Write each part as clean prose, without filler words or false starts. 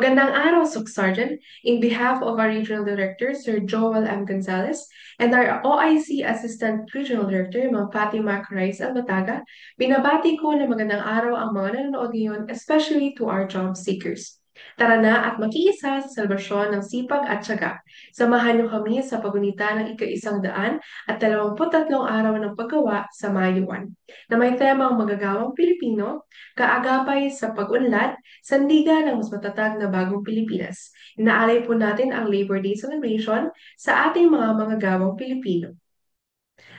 Magandang araw, Sook Sergeant. In behalf of our Regional Director, Sir Joel M. Gonzalez, and our OIC Assistant Regional Director, Ma'am Fatima Carais Albataga, binabati ko na magandang araw ang mga nanonood ngayon, especially to our job seekers. Tara na at makiisa sa selebrasyon ng sipag at tiyaga. Samahan niyo kami sa pagunita ng ika-123 araw ng paggawa sa Mayuan, na may temang magagawang Pilipino, kaagapay sa pag-unlad, sandigan ng mas matatag na bagong Pilipinas. Inaalay po natin ang Labor Day celebration sa ating mga manggagawang Pilipino.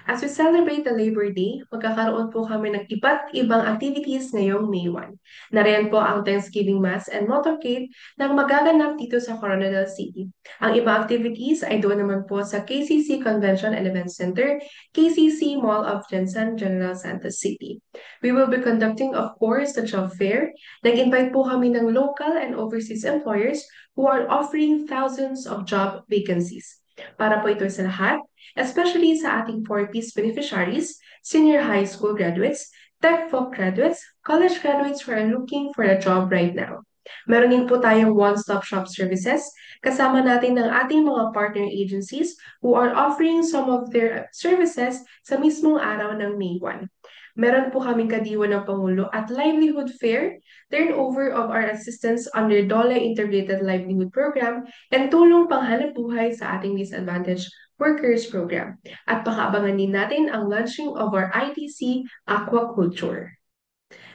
As we celebrate the Labor Day, magkakaroon po kami ng iba't ibang activities ngayong May 1. Nariyan po ang Thanksgiving Mass and Motorcade na magaganap dito sa Coronadal City. Ang ibang activities ay doon naman po sa KCC Convention and Event Center, KCC Mall of Jensen, General Santos City. We will be conducting, of course, the job fair. Nag-invite po kami ng local and overseas employers who are offering thousands of job vacancies. Para po ito sa lahat, especially sa ating 4-piece beneficiaries, senior high school graduates, TechFoc graduates, college graduates who are looking for a job right now. Meron din po tayong one-stop shop services. Kasama natin ng ating mga partner agencies who are offering some of their services sa mismong araw ng May 1. Meron po kaming kadiwa ng Pangulo at livelihood fair, turnover of our assistance under DOLE Integrated Livelihood Program, and tulong panghanap buhay sa ating disadvantaged Workers Program. At pakaabangan din natin ang launching of our ITC Aquaculture.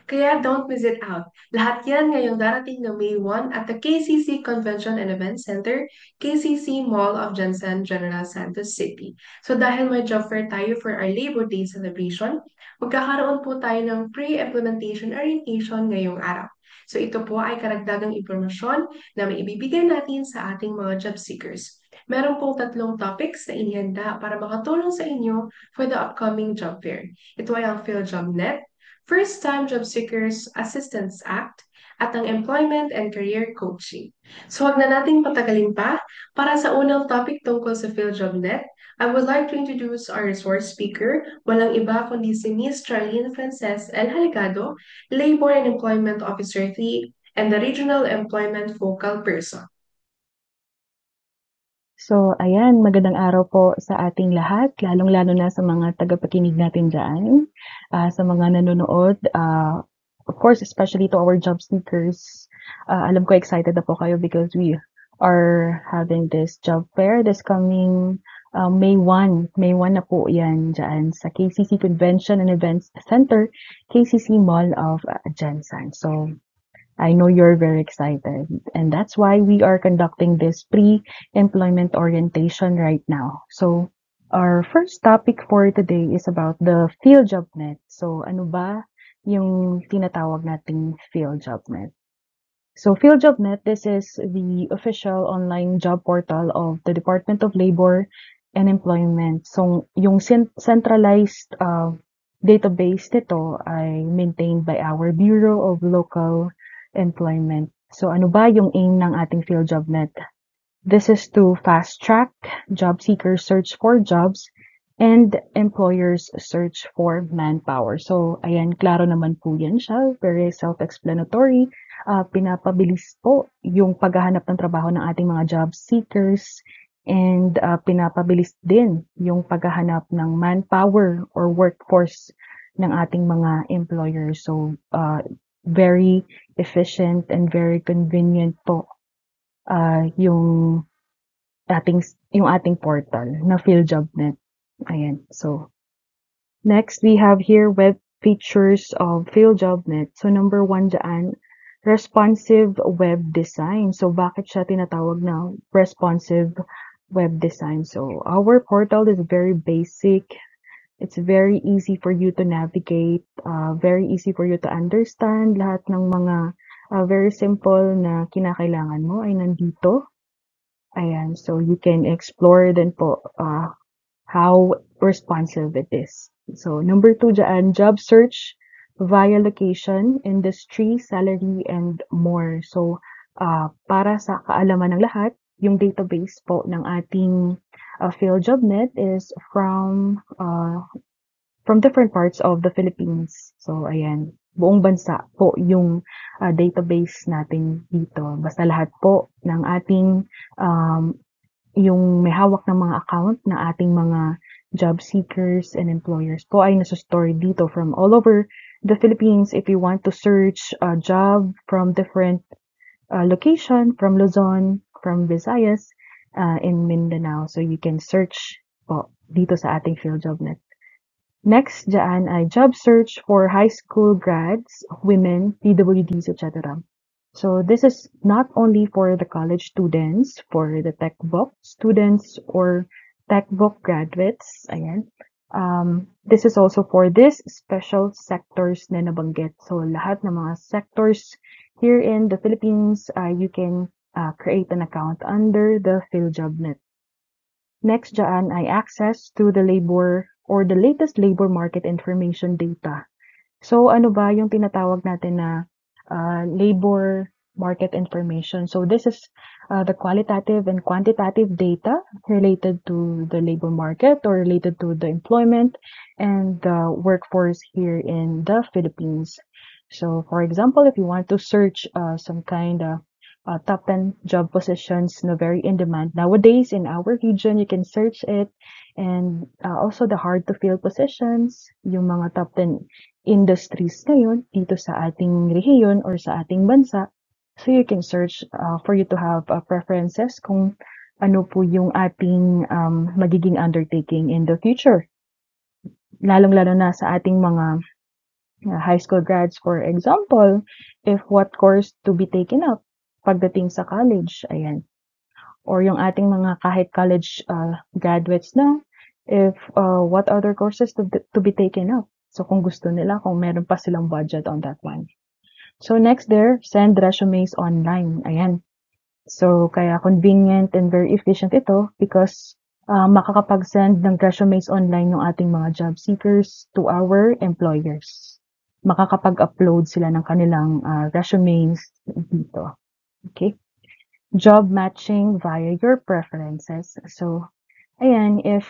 Kaya don't miss it out. Lahat yan ngayong darating na May 1 at the KCC Convention and Event Center, KCC Mall of Jensen, General Santos City. So dahil may job fair tayo for our Labor Day celebration, magkakaroon po tayo ng pre-implementation orientation ngayong araw. So ito po ay karagdagang impormasyon na maibibigay natin sa ating mga job seekers. Meron pong 3 topics na inihanda para makatulong sa inyo for the upcoming job fair. Ito ay ang PhilJobNet, First-Time Job Seekers Assistance Act, at ang Employment and Career Coaching. So huwag na nating patagalin pa. Para sa unang topic tungkol sa PhilJobNet, I would like to introduce our resource speaker, walang iba kundi si Ms. Charlene Frances L. Haligado, Labor and Employment Officer 3, and the Regional Employment Focal Person. So, ayan, magandang araw po sa ating lahat, lalong-lalo na sa mga tagapakinig natin dyan, sa mga nanonood, of course, especially to our job seekers. Alam ko excited na po kayo because we are having this job fair this coming May 1. May 1 na po yan dyan sa KCC Convention and Events Center, KCC Mall of Jensen. So, I know you're very excited, and that's why we are conducting this pre-employment orientation right now. So, our first topic for today is about the PhilJobNet. So, ano ba yung tinatawag nating PhilJobNet? So, PhilJobNet, this is the official online job portal of the Department of Labor and Employment. So, yung centralized database nito ay maintained by our Bureau of Local Employment. So ano ba yung aim ng ating PhilJobNet? This is to fast-track job seekers search for jobs and employers search for manpower. So ayan, klaro naman po yan siya, very self-explanatory. Pinapabilis po yung paghahanap ng trabaho ng ating mga job seekers and pinapabilis din yung paghahanap ng manpower or workforce ng ating mga employers. So very efficient and very convenient po yung ating portal na PhilJobNet. Ayan. So next we have here web features of PhilJobNet. So number 1 dyan, responsive web design. So bakit siya tinatawag na responsive web design? So our portal is very basic. It's very easy for you to navigate, very easy for you to understand. Lahat ng mga very simple na kinakailangan mo ay nandito. Ayan, so you can explore din po how responsive it is. So number 2 dyan, job search via location, industry, salary, and more. So para sa kaalaman ng lahat, yung database po ng ating PhilJobNet is from different parts of the Philippines. So, ayan. buong bansa po yung database natin dito. Basta lahat po ng ating yung may hawak ng mga account na ating mga job seekers and employers po ay nasa-store dito from all over the Philippines. If you want to search a job from different location, from Luzon, from Visayas, in Mindanao. So you can search po dito sa ating PhilJobNet. Next dyan ay job search for high school grads, women, PWDs, etc. So this is not only for the college students, for the TechVoc students or TechVoc graduates. Ayan. This is also for this special sectors na nabanggit. So lahat ng mga sectors here in the Philippines, you can create an account under the PhilJobNet. Next dyan ay access to the labor or the latest labor market information data. So ano ba yung tinatawag natin na labor market information? So this is the qualitative and quantitative data related to the labor market or related to the employment and the workforce here in the Philippines. So for example, if you want to search some kind of top 10 job positions na very in demand nowadays in our region, you can search it. And also the hard to fill positions, yung mga top 10 industries ngayon dito sa ating rehiyon or sa ating bansa. So you can search for you to have preferences kung ano po yung ating magiging undertaking in the future. Lalong-lalo na sa ating mga high school grads, for example, if what course to be taken up pagdating sa college, ayan. Or yung ating mga kahit college graduates na, if what other courses to be taken up. So kung gusto nila, kung meron pa silang budget on that one. So next there, send resumes online. Ayan. So kaya convenient and very efficient ito because makakapag-send ng resumes online yung ating mga job seekers to our employers. Makakapag-upload sila ng kanilang resumes dito. Okay? Job matching via your preferences. So, ayan, if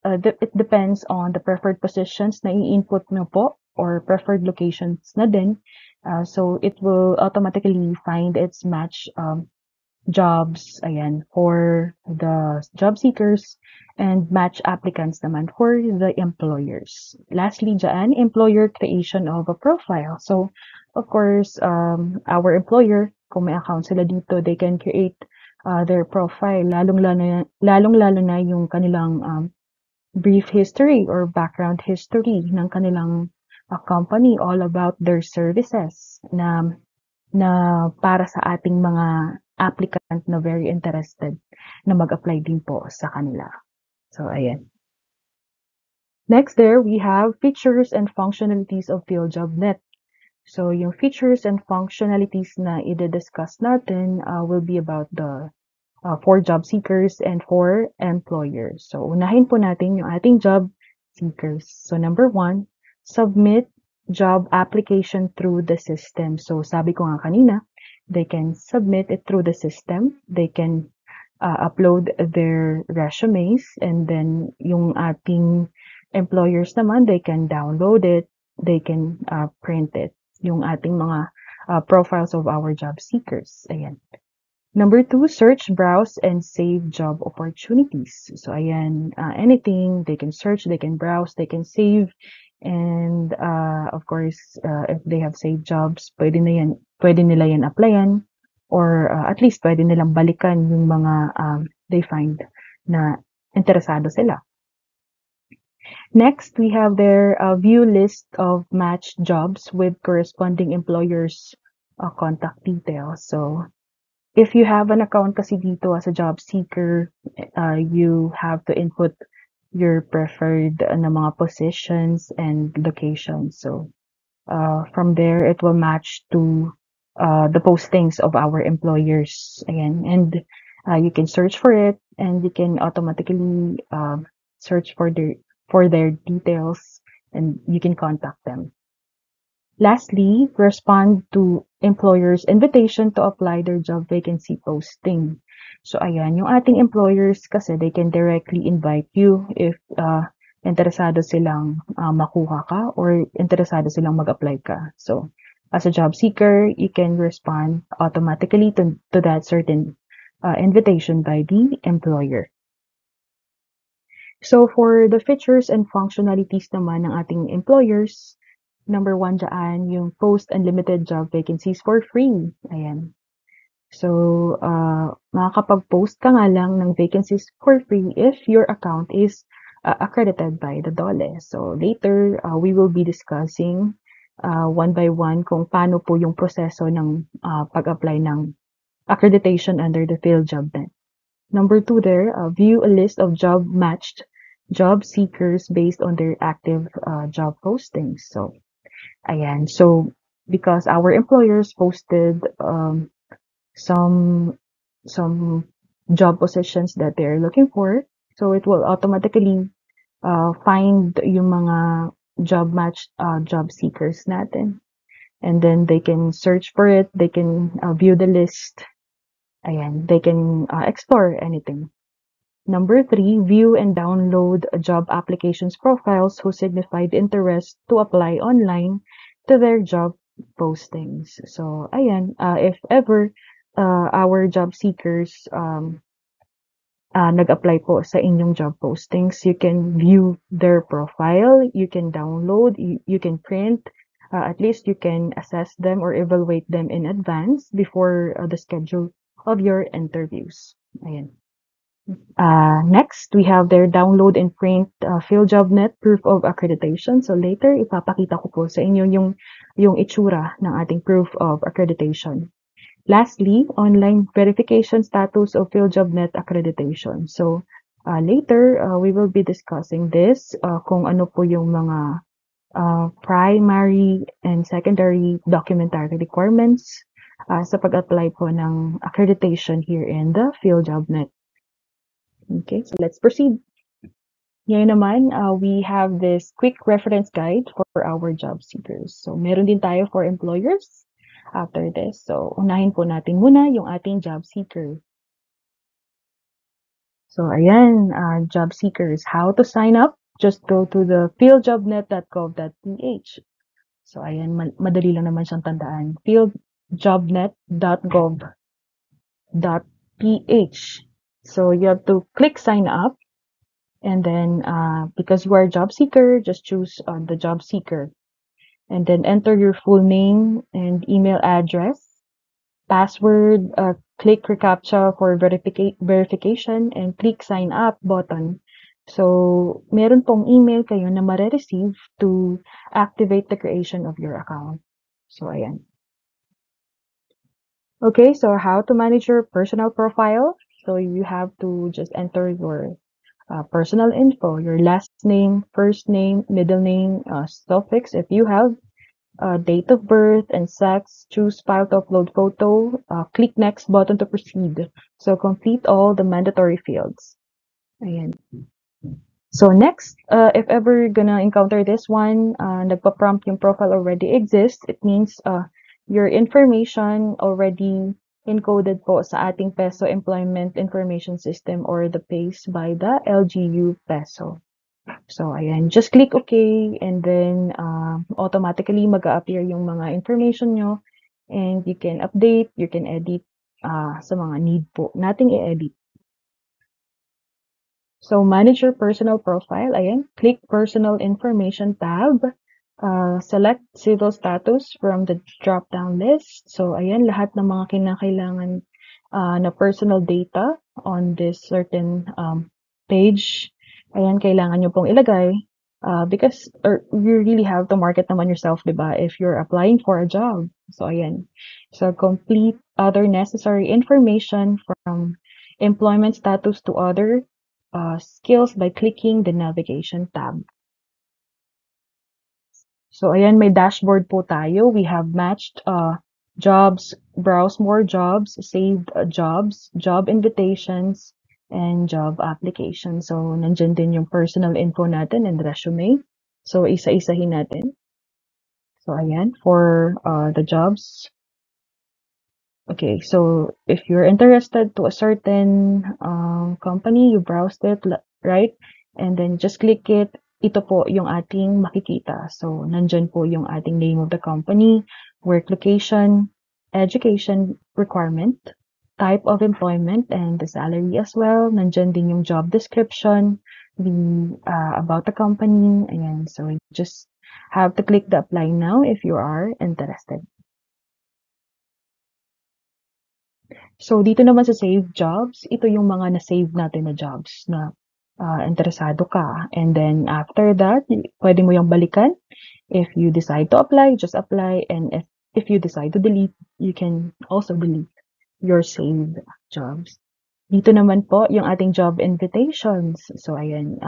it depends on the preferred positions na i-input mo po or preferred locations na din. So, it will automatically find its match jobs, ayan, for the job seekers and match applicants naman for the employers. Lastly, dyan, employer creation of a profile. So, of course, our employer, kung may account sila dito, they can create their profile, lalong-lalo na yung kanilang brief history or background history ng kanilang company, all about their services na para sa ating mga applicant na very interested na mag-apply din po sa kanila. So, ayan. Next there, we have features and functionalities of PhilJobNet. So, yung features and functionalities na i-discuss natin will be about the for job seekers and for employers. So, unahin po natin yung ating job seekers. So, number 1, submit job application through the system. So, sabi ko nga kanina, they can submit it through the system. They can upload their resumes, and then yung ating employers naman, they can download it, they can print it, yung ating mga profiles of our job seekers. Ayan. Number 2, search, browse, and save job opportunities. So, ayan, anything, they can search, they can browse, they can save, and of course, if they have saved jobs, pwede nila yan applyan, or at least pwede nilang balikan yung mga they find na interesado sila. Next, we have their view list of matched jobs with corresponding employers' contact details. So, if you have an account kasi dito as a job seeker, you have to input your preferred na mga positions and locations. So, from there, it will match to the postings of our employers. Again, and you can search for it, and you can automatically search for their details, and you can contact them. Lastly, respond to employers' invitation to apply their job vacancy posting. So, ayan, yung ating employers kasi, they can directly invite you if interesado silang makuha ka or interesado silang mag-apply ka. So, as a job seeker, you can respond automatically to that certain invitation by the employer. So, for the features and functionalities naman ng ating employers, number 1 dyan, yung post unlimited job vacancies for free. Ayan. So, makakapag-post ka nga lang ng vacancies for free if your account is accredited by the DOLE. So, later, we will be discussing one by one kung paano po yung proseso ng pag-apply ng accreditation under the PhilJobNet. Number 2 there, view a list of job-matched job seekers based on their active job postings. So, ayan. So, because our employers posted some job positions that they're looking for, so it will automatically find yung mga job matched job seekers natin. And then they can search for it, they can view the list, ayan, they can explore anything. Number 3, view and download job applications profiles who signified interest to apply online to their job postings. So, ayan, if ever our job seekers nag-apply po sa inyong job postings, you can view their profile, you can download, you can print, at least you can assess them or evaluate them in advance before the schedule of your interviews. Ayan. Next, we have their download and print PhilJobNet proof of accreditation. So later, ipapakita ko po sa inyo yung itsura ng ating proof of accreditation. Lastly, online verification status of PhilJobNet accreditation. So later, we will be discussing this, kung ano po yung mga primary and secondary documentary requirements sa pag-apply po ng accreditation here in the PhilJobNet. Okay, so let's proceed. Ngayon naman, we have this quick reference guide for our job seekers. So, meron din tayo for employers after this. So, unahin po natin muna yung ating job seeker. So, ayan, job seekers, how to sign up? Just go to the philjobnet.gov.ph. So, ayan, madali lang naman siyang tandaan. philjobnet.gov.ph. So you have to click sign up, and then because you are a job seeker, just choose the job seeker, and then enter your full name and email address, password, click reCAPTCHA for verification, and click sign up button. So meron pong email kayo na mare-receive to activate the creation of your account. So ayan. Okay, so how to manage your personal profile? So you have to just enter your personal info, your last name, first name, middle name, suffix if you have, date of birth and sex, choose file to upload photo, click next button to proceed. So complete all the mandatory fields. Ayan. So next, if ever you're gonna encounter this one, nagpa-prompt yung profile already exists, it means your information already encoded po sa ating Peso Employment Information System or the PACE by the LGU Peso. So, ayan, just click OK and then automatically mag-a-appear yung mga information nyo and you can update, you can edit sa mga need po nating i-edit. So, manage your personal profile. Ayan, click Personal Information tab. Select civil status from the drop-down list. So, ayan, lahat ng mga kinakailangan na personal data on this certain page, ayan, kailangan nyo pong ilagay because you really have to market naman yourself, diba, if you're applying for a job. So, ayan. So, complete other necessary information from employment status to other skills by clicking the navigation tab. So, ayan, may dashboard po tayo. We have matched jobs, browse more jobs, saved jobs, job invitations, and job applications. So, nandyan din yung personal info natin and resume. So, isa-isahin natin. So, ayan, for the jobs. Okay, so if you're interested to a certain company, you browsed it, right? And then just click it, ito po yung ating makikita. So, nandyan po yung ating name of the company, work location, education requirement, type of employment, and the salary as well. Nandyan din yung job description, the about the company. Ayan, so you just have to click the apply now if you are interested. So, dito naman sa save jobs, ito yung mga na-save natin na jobs na interesado ka. And then, after that, pwede mo yung balikan. If you decide to apply, just apply. And if you decide to delete, you can also delete your saved jobs. Dito naman po, yung ating job invitations. So, ayan,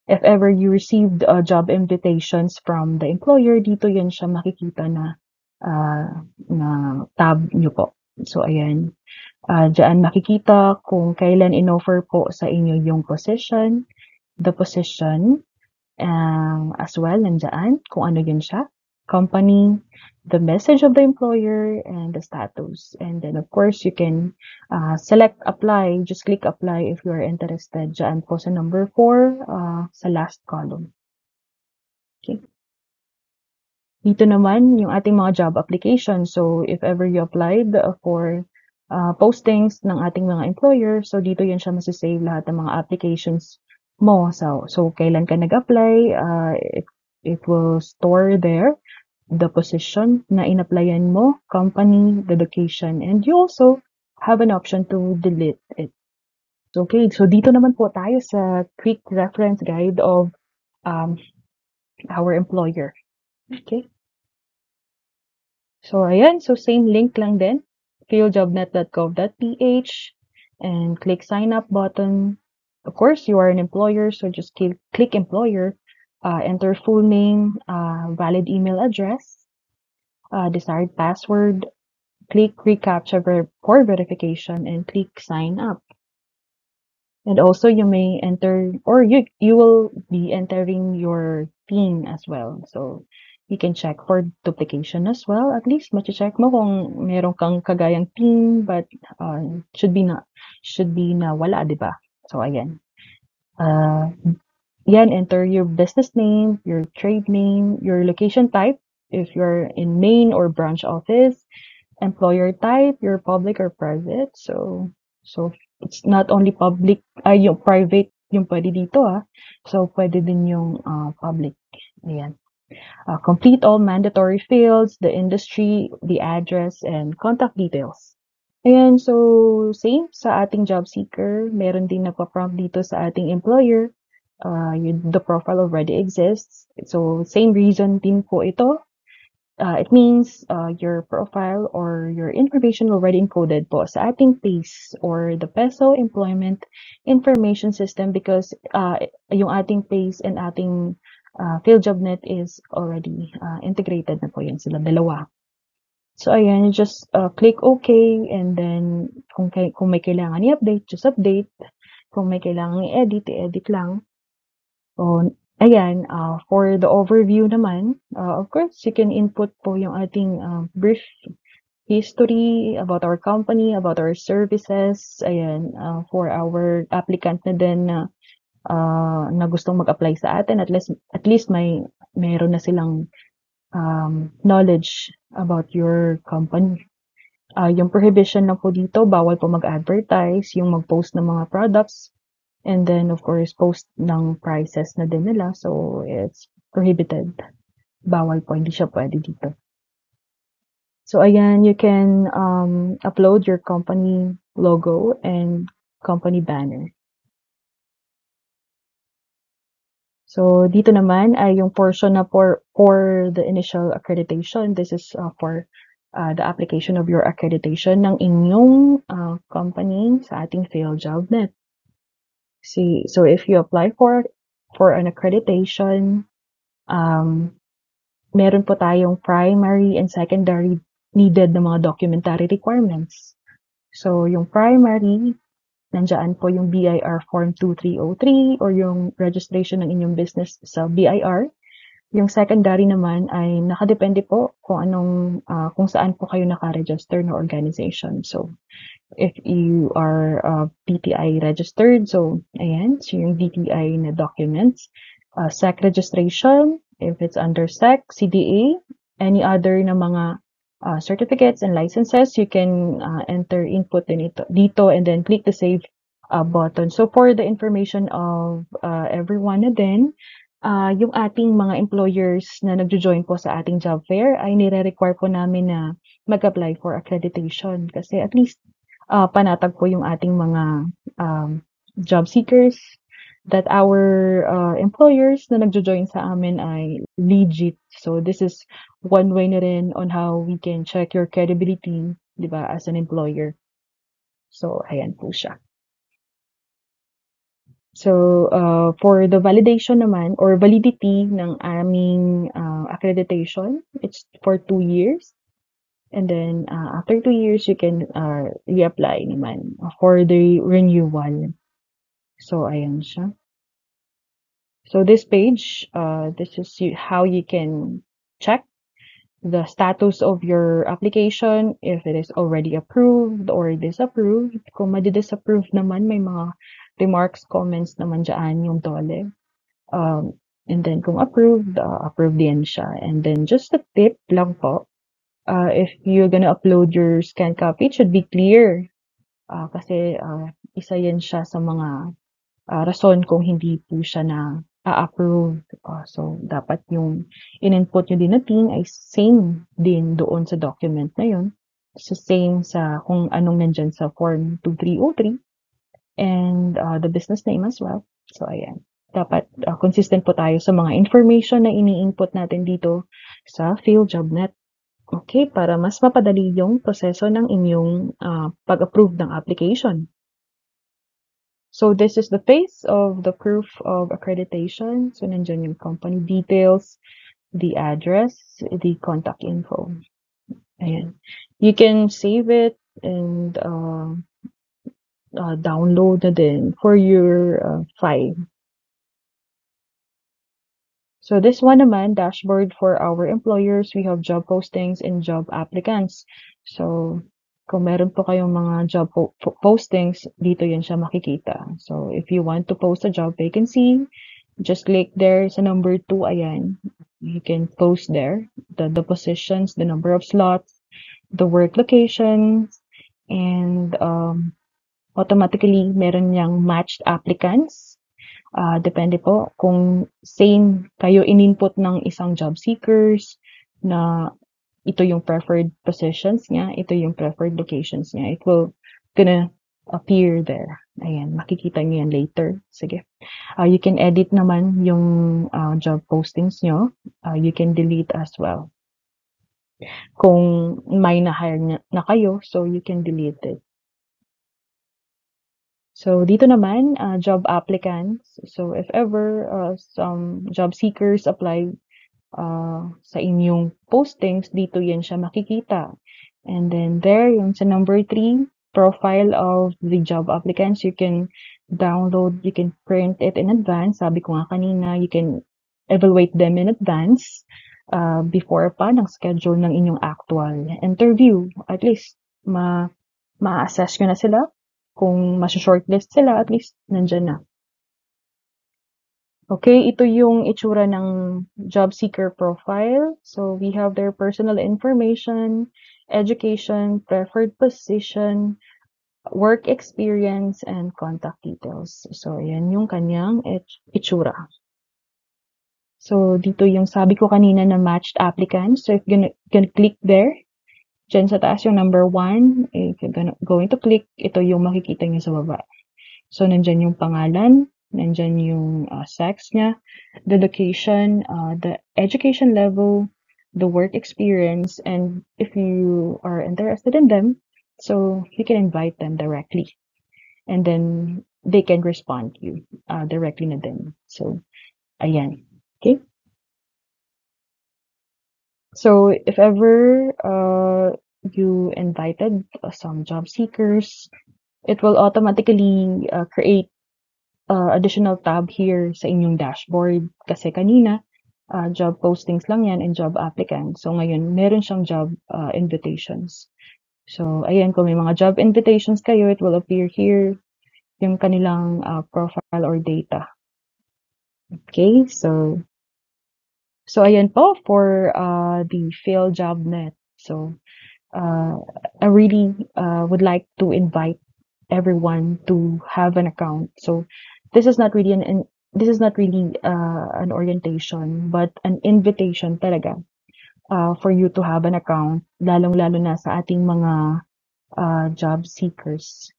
if ever you received job invitations from the employer, dito yan siya makikita na tab nyo po. So, ayan. Diyan makikita kung kailan in-offer po sa inyo yung position, the position, as well, nandyan, kung ano yun siya, company, the message of the employer, and the status. And then, of course, you can select apply, just click apply if you are interested. Diyan po sa number 4, sa last column. Okay. Dito naman, yung ating mga job application. So, if ever you applied for postings ng ating mga employer. So, dito yan siya masisave lahat ng mga applications mo. So kailan ka nag-apply, it will store there the position na in-applyan mo, company, the location, and you also have an option to delete it. Okay, so dito naman po tayo sa quick reference guide of our employer. Okay. So, ayan. So, same link lang din. fieldjobnet.gov.ph and click sign up button. Of course, you are an employer, so just click employer, enter full name, valid email address, desired password, click reCAPTCHA for verification, and click sign up. And also, you may enter, or you will be entering your PIN as well. So, you can check for duplication as well. At least, check mo kung meron kang kagayang PIN, but should be na wala, di ba? So, ayan. Yan, enter your business name, your trade name, your location type, if you're in main or branch office, employer type, your public or private. So it's not only public, yung private yung pwede dito So pwede din yung public. Ayan. Complete all mandatory fields, the industry, the address, and contact details. Ayan, so same sa ating job seeker, meron din nagpa-prompt dito sa ating employer. The profile already exists. So same reason din po ito. It means your profile or your information already encoded po sa ating PACE or the Peso Employment Information System because yung ating PACE and ating PhilJobNet is already integrated na po yan sila dalawa. So, ayan, you just click OK and then kung may kailangan i-update, just update. Kung may kailangan i-edit, i-edit lang. So, ayan, for the overview naman, of course, you can input po yung ating brief history about our company, about our services, ayan, for our applicant na din na gustong mag-apply sa atin, at least meron na silang knowledge about your company. Yung prohibition na po dito, bawal po mag-advertise, yung mag-post ng mga products, and then, of course, post ng prices na din nila. So, it's prohibited. Bawal po, hindi siya pwede dito. So, ayan, you can upload your company logo and company banner. So, dito naman ay yung portion na for the initial accreditation. This is for the application of your accreditation ng inyong company sa ating PhilJobNet. So if you apply for an accreditation, meron po tayong primary and secondary needed na mga documentary requirements. So, yung primary, nandiyan po yung BIR Form 2303 or yung registration ng inyong business sa BIR. Yung secondary naman ay nakadepende po kung saan po kayo naka-register na organization. So, if you are PTI registered, so ayan, so yung DTI na documents. SEC registration, if it's under SEC, CDA, any other na mga certificates and licenses, you can enter input din ito dito and then click the save button. So for the information of everyone na din, yung ating mga employers na nagjo-join po sa ating job fair ay nire-require po namin na mag-apply for accreditation kasi at least panatag po yung ating mga job seekers that our employers na nagjo-join sa amin ay legit. So this is one way na rin on how we can check your credibility, di ba, as an employer. So ayan po siya. So for the validation naman or validity ng aming accreditation, it's for 2 years. And then after 2 years, you can reapply naman for the renewal. So ayan siya. So this page, this is how you can check the status of your application, if it is already approved or disapproved. Kung madi-disapprove naman, may mga remarks, comments naman dyan yung DOLE. And then kung approved, approved din siya. And then just a tip lang po, if you're gonna upload your scan copy, it should be clear. Kasi isa yan siya sa mga rason kung hindi po siya na approve. So, dapat yung in-input nyo din na thing ay same din doon sa document na yun. So, same sa kung anong nandyan sa form 2303 and the business name as well. So, ayan. Dapat consistent po tayo sa mga information na ini-input natin dito sa PhilJobNet. Okay, para mas mapadali yung proseso ng inyong pag-approve ng application. So this is the face of the proof of accreditation. So nandyan yung company details, the address, the contact info. Ayan. You can save it and download na din for your file. So this one naman, dashboard for our employers. We have job postings and job applicants. So kung meron po kayong mga job postings, dito yan siya makikita. So if you want to post a job vacancy, just click there sa number 2, ayan. You can post there the positions, the number of slots, the work locations, and automatically meron niyang matched applicants. Depende po kung same kayo in-input ng isang job seekers na ito yung preferred positions niya, ito yung preferred locations niya. It will gonna appear there. Ayan, makikita niyo yan later. Sige. You can edit naman yung job postings nyo. You can delete as well. Kung may na-hire na kayo, so you can delete it. So, dito naman, job applicants. So, if ever some job seekers apply sa inyong postings, dito yan siya makikita. And then there, yung sa number 3, profile of the job applicants, you can download, you can print it in advance. Sabi ko nga kanina, you can evaluate them in advance before pa ng schedule ng inyong actual interview. At least, ma-assess nyo na sila. Kung ma-shortlist sila, at least nandyan na. Okay, ito yung itsura ng job seeker profile. So we have their personal information, education, preferred position, work experience, and contact details. So yan yung kanyang itsura. So dito yung sabi ko kanina na matched applicants. So if you're gonna click there, dyan sa taas yung number 1, if you're going to click, ito yung makikita nyo sa baba. So nandyan yung pangalan, nandyan yung sex niya, the location, the education level, the work experience, and if you are interested in them, so you can invite them directly. And then they can respond to you directly na din. So, ayan. Okay? So, if ever you invited some job seekers, it will automatically create additional tab here sa inyong dashboard. Kasi kanina, job postings lang yan and job applicants. So ngayon, meron siyang job invitations. So ayan, kung may mga job invitations kayo, it will appear here yung kanilang profile or data. Okay, so ayan po for the PhilJobNet. So uh, I really would like to invite everyone to have an account. So this is not really this is not really an orientation, but an invitation talaga for you to have an account, lalong-lalo na sa ating mga job seekers.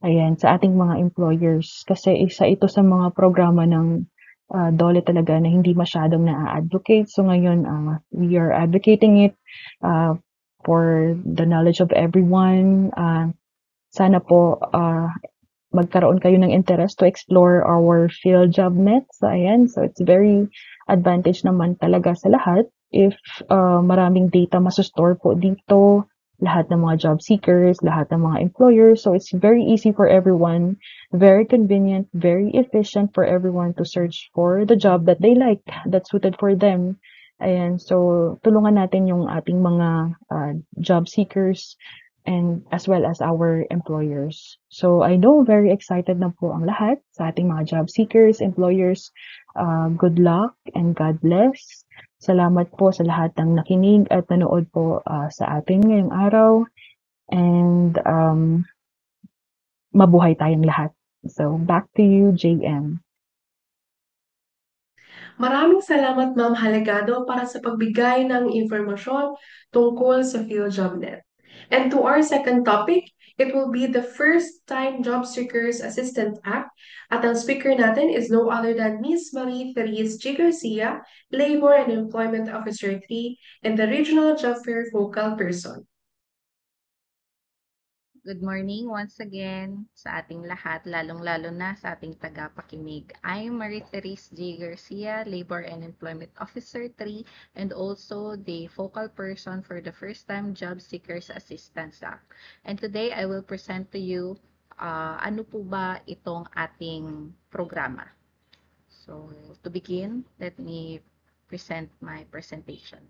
Ayan, sa ating mga employers. Kasi isa ito sa mga programa ng DOLE talaga na hindi masyadong na-advocate. So ngayon, we are advocating it uh, for the knowledge of everyone. Sana po magkaroon kayo ng interest to explore our PhilJobNet. So ayan, so it's very advantage naman talaga sa lahat if maraming data masustore po dito, lahat ng mga job seekers, lahat ng mga employers. So it's very easy for everyone, very convenient, very efficient for everyone to search for the job that they like, that's suited for them. Ayan, so tulungan natin yung ating mga job seekers and as well as our employers. So I know very excited na po ang lahat sa ating mga job seekers, employers. Good luck and God bless. Salamat po sa lahat ng nakinig at nanood po sa atin ngayong araw. And mabuhay tayong lahat. So back to you, JM. Maraming salamat Ma'am Halegado para sa pagbigay ng impormasyon tungkol sa PhilJobNet. And to our second topic, it will be the First Time Job Seekers Assistant Act. At ang speaker natin is no other than Miss Marie Therese G. Garcia, Labor and Employment Officer 3 and the Regional Job Fair Focal Person. Good morning once again sa ating lahat, lalong-lalo na sa ating tagapakinig. I'm Marie-Therese G. Garcia, Labor and Employment Officer 3, and also the focal person for the First-Time Job Seekers Assistance Act. And today, I will present to you ano po ba itong ating programa. So, to begin, let me present my presentation.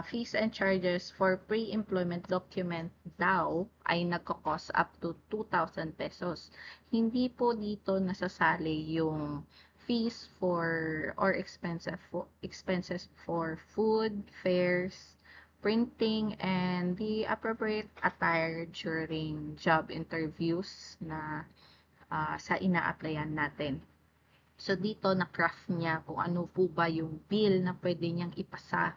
Fees and charges for pre-employment document daw ay nagkakos up to 2,000 pesos. Hindi po dito nasasali yung fees for or expenses for food, fares, printing, and the appropriate attire during job interviews na sa ina-applyan natin. So dito na-craft niya kung ano po ba yung bill na pwede niyang ipasa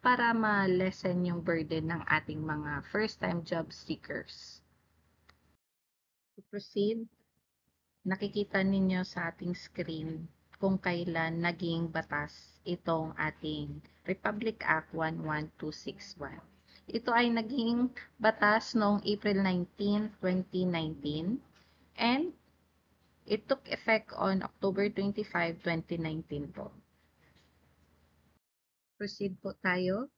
para ma-lessen yung burden ng ating mga first-time job seekers. To proceed, nakikita ninyo sa ating screen kung kailan naging batas itong ating Republic Act 11261. Ito ay naging batas noong April 19, 2019 and it took effect on October 25, 2019 po. Proceed po tayo.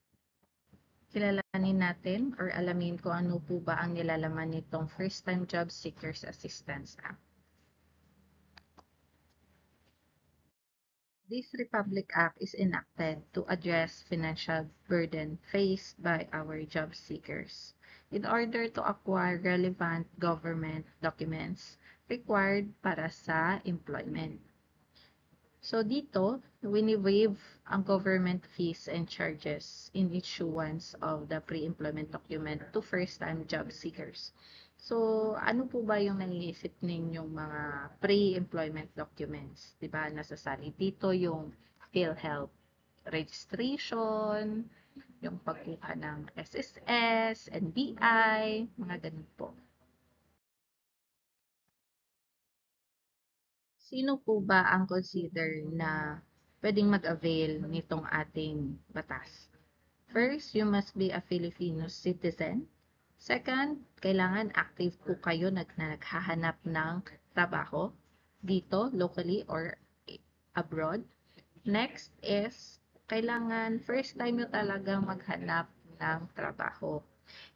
Kilalanin natin or alamin kung ano po ba ang nilalaman nitong First-Time Job Seekers Assistance Act. This Republic Act is enacted to address financial burden faced by our job seekers in order to acquire relevant government documents required para sa employment. So dito, wini-waive ang government fees and charges in issuance of the pre-employment document to first-time job seekers. So, ano po ba yung naiisip ninyong mga pre-employment documents? Diba, nasasali dito yung PhilHealth registration, yung pagkuha ng SSS, NBI, mga ganun po. Sino po ba ang consider na pwedeng mag-avail nitong ating batas? First, you must be a Filipino citizen. Second, kailangan active po kayo na naghahanap ng trabaho dito, locally or abroad. Next is, kailangan first time nyo talagang maghanap ng trabaho.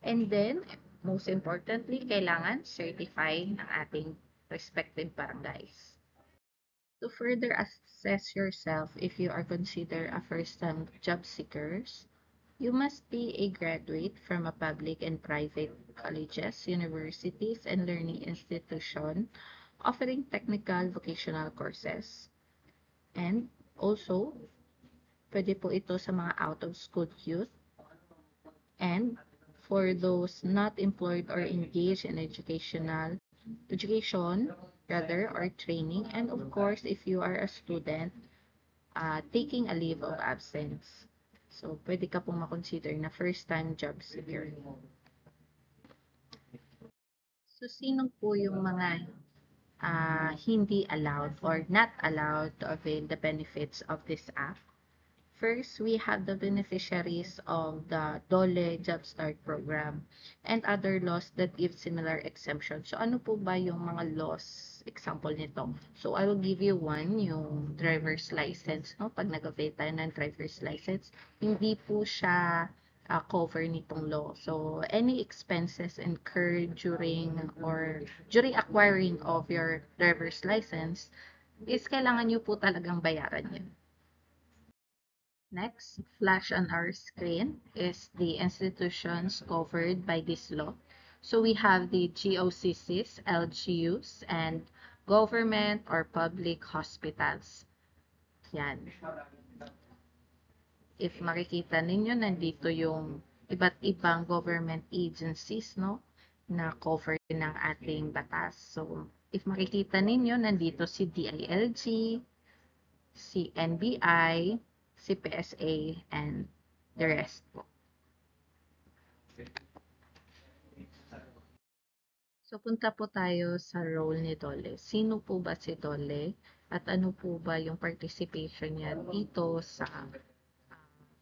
And then, most importantly, kailangan certify ng ating respective barangays. To further assess yourself if you are considered a first-time job seekers, you must be a graduate from a public and private colleges, universities, and learning institution offering technical vocational courses. And also, pwede po ito sa mga out-of-school youth and for those not employed or engaged in education rather or training, and of course if you are a student taking a leave of absence. So pwede ka pong makonsider na first time job seeker. So sino po yung mga hindi allowed or not allowed to avail the benefits of this act? First, we have the beneficiaries of the DOLE Job Start Program and other laws that give similar exemptions. So, ano po ba yung mga laws, example nito? So, I will give you one, yung driver's license. No? Pag nag-avail tayo ng driver's license, hindi po siya cover nitong law. So, any expenses incurred during acquiring of your driver's license is kailangan nyo po talagang bayaran yun. Next, flash on our screen is the institutions covered by this law. So we have the GOCCs, LGUs, and government or public hospitals. Yan. If makikita ninyo, nandito yung iba't ibang government agencies, no, na cover ng ating batas. So, if makikita ninyo, nandito si DILG, si NBI, si PSA, and the rest po. So, punta po tayo sa role ni Dole. Sino po ba si Dole? At ano po ba yung participation niya dito sa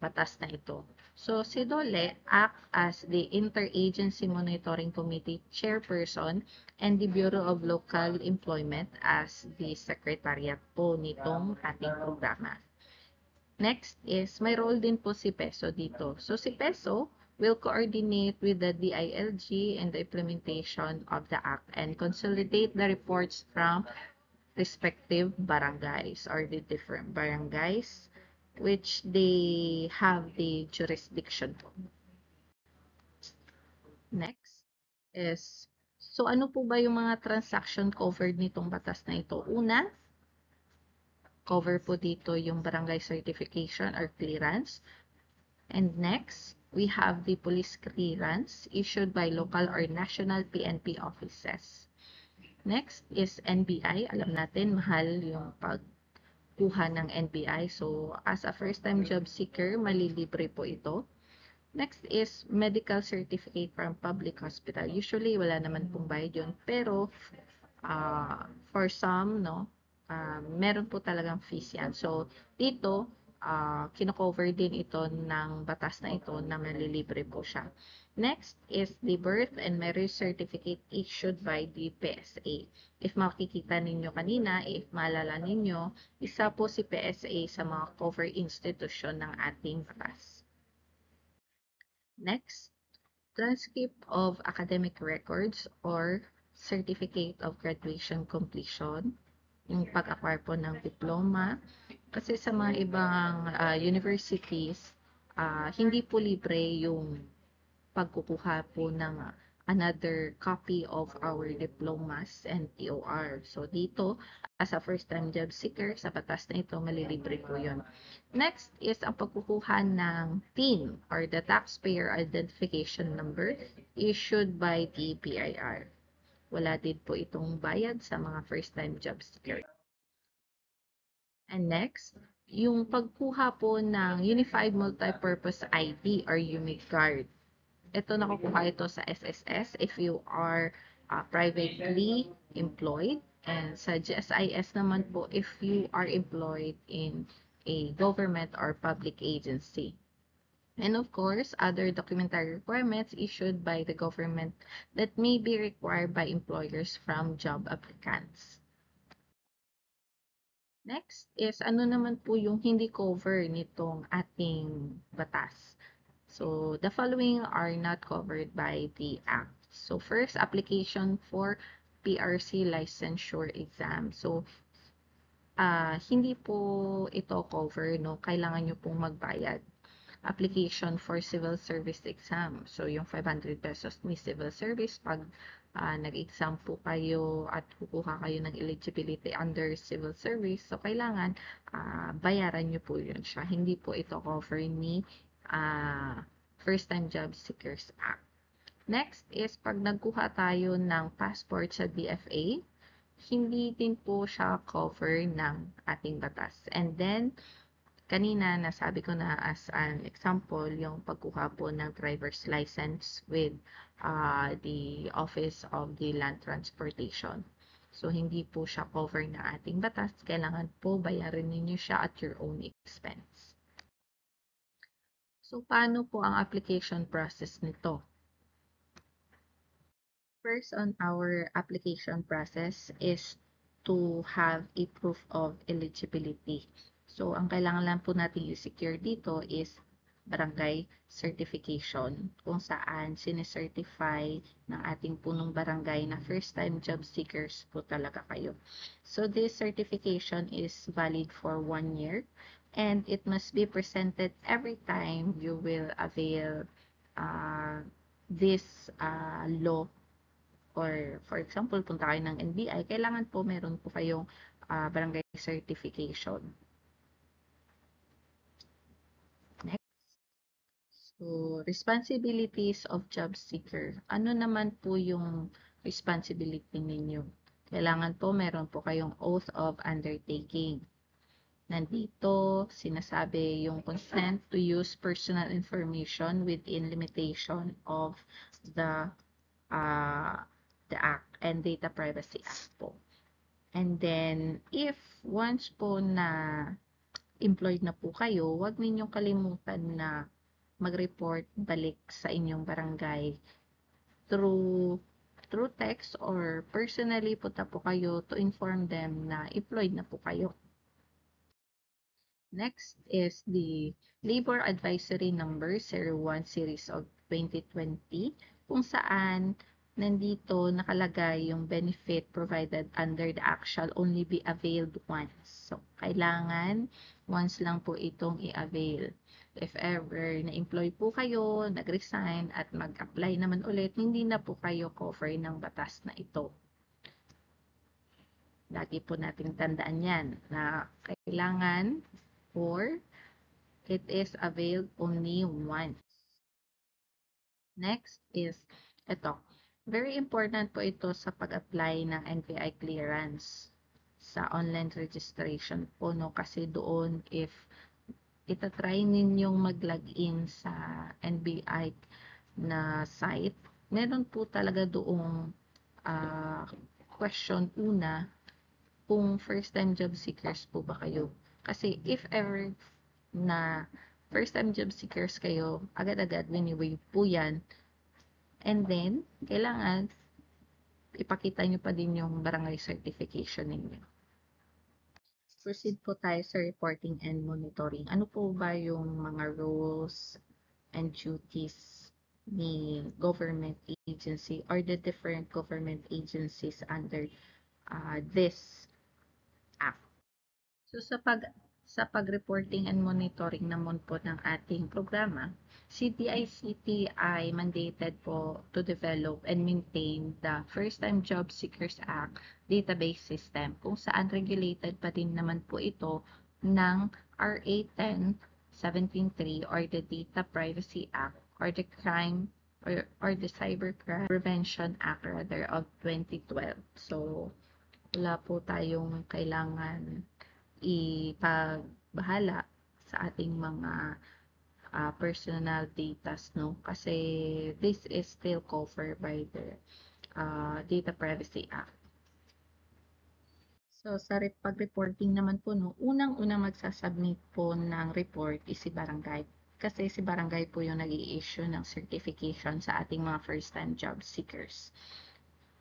batas na ito? So, si Dole act as the Interagency Monitoring Committee Chairperson and the Bureau of Local Employment as the Secretariat po nitong ating programa. Next is, may role din po si PESO dito. So, si PESO will coordinate with the DILG in the implementation of the Act and consolidate the reports from respective barangays or the different barangays which they have the jurisdiction po. Next is, so ano po ba yung mga transaction covered nitong batas na ito? Una, cover po dito yung barangay certification or clearance. And next, we have the police clearance issued by local or national PNP offices. Next is NBI. Alam natin, mahal yung pagkuha ng NBI. So, as a first-time job seeker, malilibre po ito. Next is medical certificate from public hospital. Usually, wala naman pong bayad yun. Pero, for some, no, meron po talagang fees yan. So, dito, kino-cover din ito ng batas na ito na malilibre po siya. Next is the birth and marriage certificate issued by the PSA. If makikita ninyo kanina, if maalala ninyo, isa po si PSA sa mga cover institution ng ating batas. Next, transcript of academic records or certificate of graduation completion, yung pag-acquire po ng diploma. Kasi sa mga ibang universities, hindi po libre yung pagkukuha po ng another copy of our diplomas and TOR. So dito, as a first-time job seeker, sa batas na ito, malilibre po yun. Next is ang pagkukuha ng TIN or the Taxpayer Identification Number issued by the BIR. Wala din po itong bayad sa mga first-time job seeker. And next, yung pagkuha po ng Unified Multipurpose ID or UMID card. Ito nakukuha ito sa SSS if you are privately employed, and sa GSIS naman po if you are employed in a government or public agency. And of course, other documentary requirements issued by the government that may be required by employers from job applicants. Next is ano naman po yung hindi cover nitong ating batas. So, the following are not covered by the Act. So, first, application for PRC licensure exam. So, hindi po ito cover, no? Kailangan nyo pong magbayad. Application for civil service exam. So, yung 500 pesos ni civil service, pag nag-exam po kayo at kukuha kayo ng eligibility under civil service, so kailangan bayaran nyo po yun siya. Hindi po ito cover ni First Time Job Seekers Act. Next is pag nagkuha tayo ng passport sa DFA, hindi din po siya cover ng ating batas. And then, kanina nasabi ko na as an example, yung pagkuha po ng driver's license with the Office of the Land Transportation. So, hindi po siya cover ng ating batas. Kailangan po bayaran ninyo siya at your own expense. So, paano po ang application process nito? First on our application process is to have a proof of eligibility. So, ang kailangan lang po natin i-secure dito is barangay certification, kung saan sinecertify ng ating punong barangay na first-time job seekers po talaga kayo. So, this certification is valid for 1 year and it must be presented every time you will avail this law. Or for example, punta kayo ng NBI, kailangan po meron po kayong barangay certification. Next. So, responsibilities of job seeker. Ano naman po yung responsibility ninyo? Kailangan po meron po kayong oath of undertaking. Nandito, sinasabi yung consent to use personal information within limitation of the Act and Data Privacy Act po. And then, if once po na employed na po kayo, huwag ninyong kalimutan na mag-report balik sa inyong barangay through text or personally punta po kayo to inform them na employed na po kayo. Next is the Labor Advisory Number 01 Series of 2020, kung saan nandito nakalagay yung benefit provided under the act shall only be availed once. So, kailangan once lang po itong i-avail. If ever na-employ po kayo, nag-resign at mag-apply naman ulit, hindi na po kayo cover ng batas na ito. Lagi po nating tandaan yan na kailangan or it is availed only once. Next is ito. Very important po ito sa pag-apply ng NBI clearance sa online registration po, no? Kasi doon if itatry ninyong mag-login sa NBI na site, meron po talaga doong question una kung first-time job seekers po ba kayo. Kasi if ever na first-time job seekers kayo, agad-agad wini-waive po yan. And then, kailangan ipakita nyo pa din yung barangay certification ninyo. Proceed po tayo sa reporting and monitoring. Ano po ba yung mga roles and duties ni government agency or the different government agencies under this act? So sa pag-reporting and monitoring naman po ng ating programa, si DICT ay mandated po to develop and maintain the First Time Job Seekers Act database system, kung saan regulated pa din naman po ito ng RA 10-173 or the Data Privacy Act or the Crime or the Cybercrime Prevention Act rather of 2012. So, wala po tayong kailangan ipagbahala sa ating mga personal data, no? Kasi this is still covered by the Data Privacy Act. So, sa pag-reporting naman po, no, unang-unang magsasubmit po ng report is si barangay. Kasi si barangay po yung nag-i-issue ng certification sa ating mga first-time job seekers.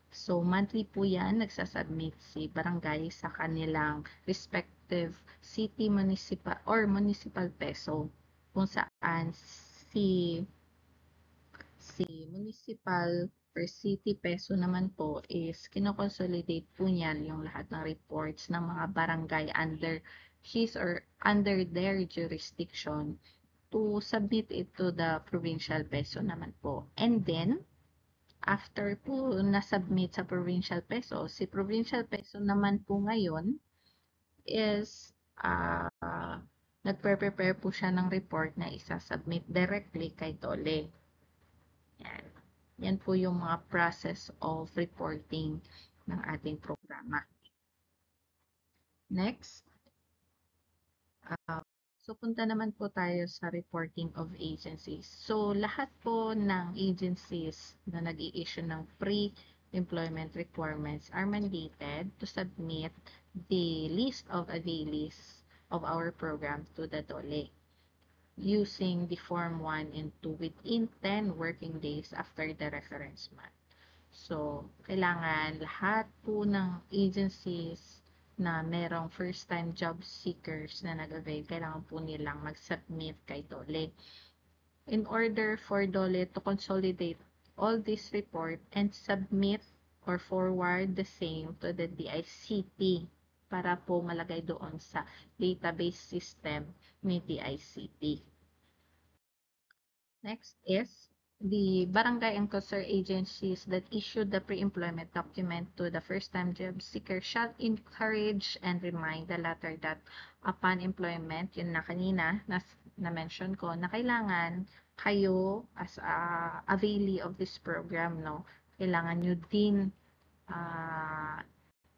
So, monthly po yan, nagsasubmit si barangay sa kanilang respective city, municipal, or municipal peso. Kung saan si municipal per city peso naman po is kinoconsolidate po niyan yung lahat ng reports ng mga barangay under his or under their jurisdiction to submit it to the provincial peso naman po. And then, after po na-submit sa provincial peso, si provincial peso naman po ngayon is nagpe-prepare po siya ng report na isa-submit directly kay DOLE. Yan. Yan po yung mga process of reporting ng ating programa. Next. So, punta naman po tayo sa reporting of agencies. So, lahat po ng agencies na nag-i-issue ng pre-employment requirements are mandated to submit the list of availees of our program to the DOLE using the Form 1 and 2 within 10 working days after the reference month. So, kailangan lahat po ng agencies na merong first-time job seekers na nag-avail, kailangan po nilang mag-submit kay DOLE. In order for DOLE to consolidate all this report and submit or forward the same to the DICT para po malagay doon sa database system ni DICT. Next is the barangay and concerned agencies that issue the pre-employment document to the first-time job seeker shall encourage and remind the latter that upon employment, yun na kanina na-mention ko, na kailangan kayo as a availee of this program, no, kailangan nyo din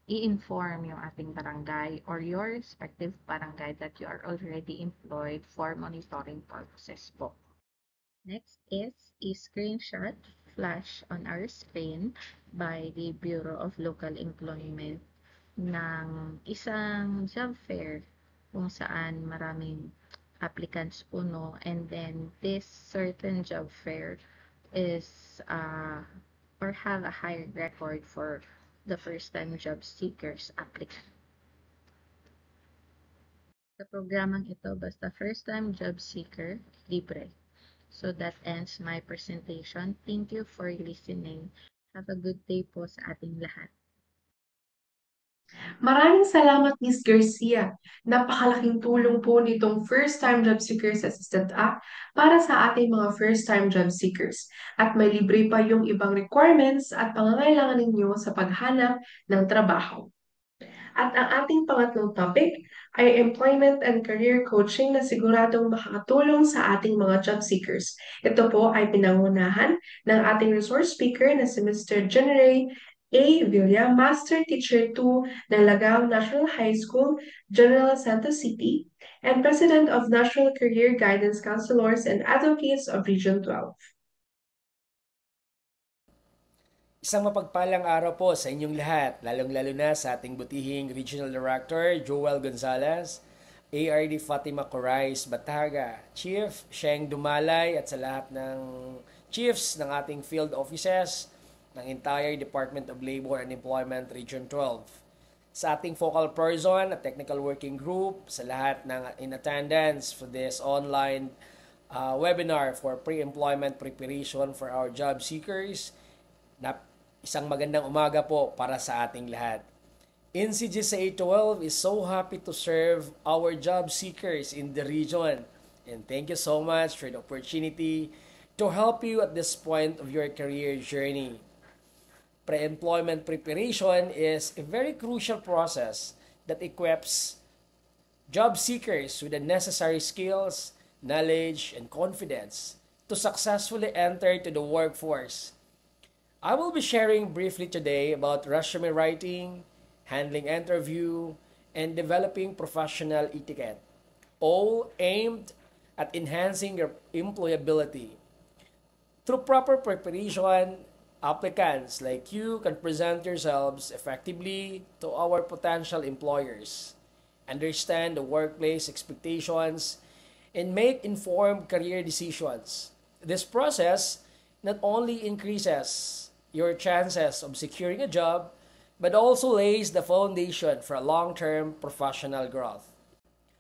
i-inform yung ating barangay or your respective barangay that you are already employed for monitoring purposes po. Next is a screenshot flash on our screen by the Bureau of Local Employment ng isang job fair kung saan maraming applicants puno, and then this certain job fair is or have a higher record for the first-time job seekers applicant. Sa programang ito, basta first-time job seeker, libre. So that ends my presentation. Thank you for listening. Have a good day po sa ating lahat. Maraming salamat, Ms. Garcia. Napakalaking tulong po nitong First-Time Job Seekers Assistant Act para sa ating mga first-time job seekers. At may libre pa yung ibang requirements at pangangailangan ninyo sa paghanap ng trabaho. At ang ating pangatlong topic ay employment and career coaching na siguradong makakatulong sa ating mga job seekers. Ito po ay pinangunahan ng ating resource speaker na si Mr. General A. Villa, Master Teacher 2 ng Lagao National High School, General Santos City, and President of National Career Guidance Counselors and Advocates of Region 12. Isang mapagpalang araw po sa inyong lahat, lalong-lalo na sa ating butihing Regional Director, Joel Gonzalez, ARD Fatima Corais Bataga, Chief Sheng Dumalay, at sa lahat ng chiefs ng ating field offices ng entire Department of Labor and Employment Region 12. Sa ating focal person at technical working group, sa lahat ng in attendance for this online webinar for pre-employment preparation for our job seekers, isang magandang umaga po para sa ating lahat. NCGSA 12 is so happy to serve our job seekers in the region. And thank you so much for the opportunity to help you at this point of your career journey. Pre-employment preparation is a very crucial process that equips job seekers with the necessary skills, knowledge, and confidence to successfully enter to the workforce. I will be sharing briefly today about resume writing, handling interview, and developing professional etiquette, all aimed at enhancing your employability. Through proper preparation, applicants like you can present yourselves effectively to our potential employers, understand the workplace expectations, and make informed career decisions. This process not only increases your chances of securing a job, but also lays the foundation for long-term professional growth.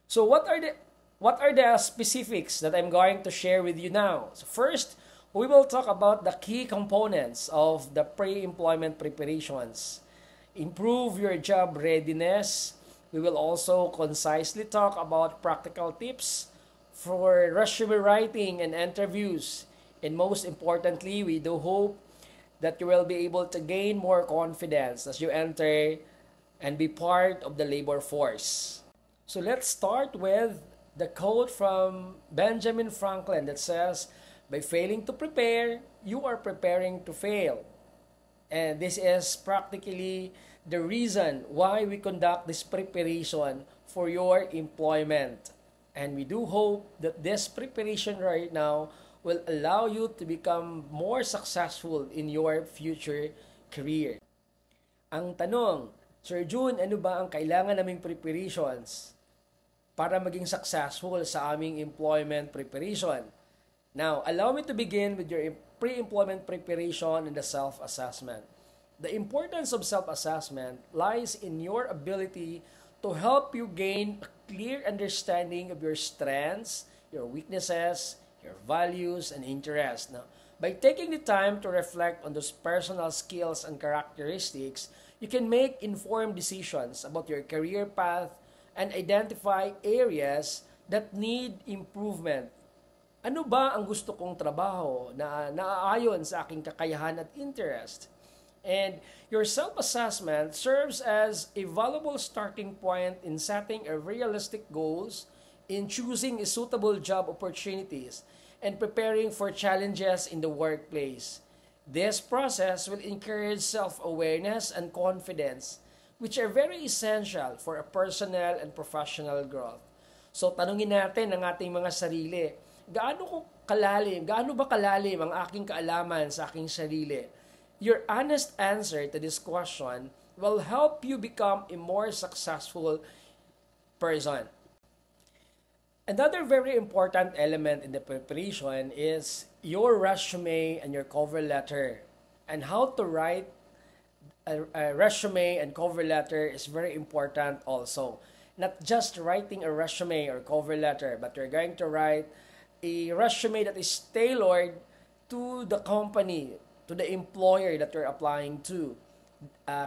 So what are the specifics that I'm going to share with you now? So first, we will talk about the key components of the pre-employment preparations. Improve your job readiness. We will also concisely talk about practical tips for resume writing and interviews. And most importantly, we do hope that you will be able to gain more confidence as you enter and be part of the labor force. So let's start with the quote from Benjamin Franklin that says, by failing to prepare, you are preparing to fail. And this is practically the reason why we conduct this preparation for your employment. And we do hope that this preparation right now will allow you to become more successful in your future career. Ang tanong, Sir June, ano ba ang kailangan naming preparations para maging successful sa aming employment preparation? Now, allow me to begin with your pre-employment preparation and the self-assessment. The importance of self-assessment lies in your ability to help you gain a clear understanding of your strengths, your weaknesses, your values, and interests. Now, by taking the time to reflect on those personal skills and characteristics, you can make informed decisions about your career path and identify areas that need improvement. Ano ba ang gusto kong trabaho na naaayon sa aking kakayahan at interest? And your self-assessment serves as a valuable starting point in setting a realistic goals, in choosing suitable job opportunities, and preparing for challenges in the workplace. This process will encourage self-awareness and confidence, which are very essential for a personal and professional growth. So tanungin natin ang ating mga sarili, gaano ba kalalim ang aking kaalaman sa aking sarili? Your honest answer to this question will help you become a more successful person. Another very important element in the preparation is your resume and your cover letter. And how to write a resume and cover letter is very important also. Not just writing a resume or cover letter, but you're going to write a resume that is tailored to the company, to the employer that you're applying to.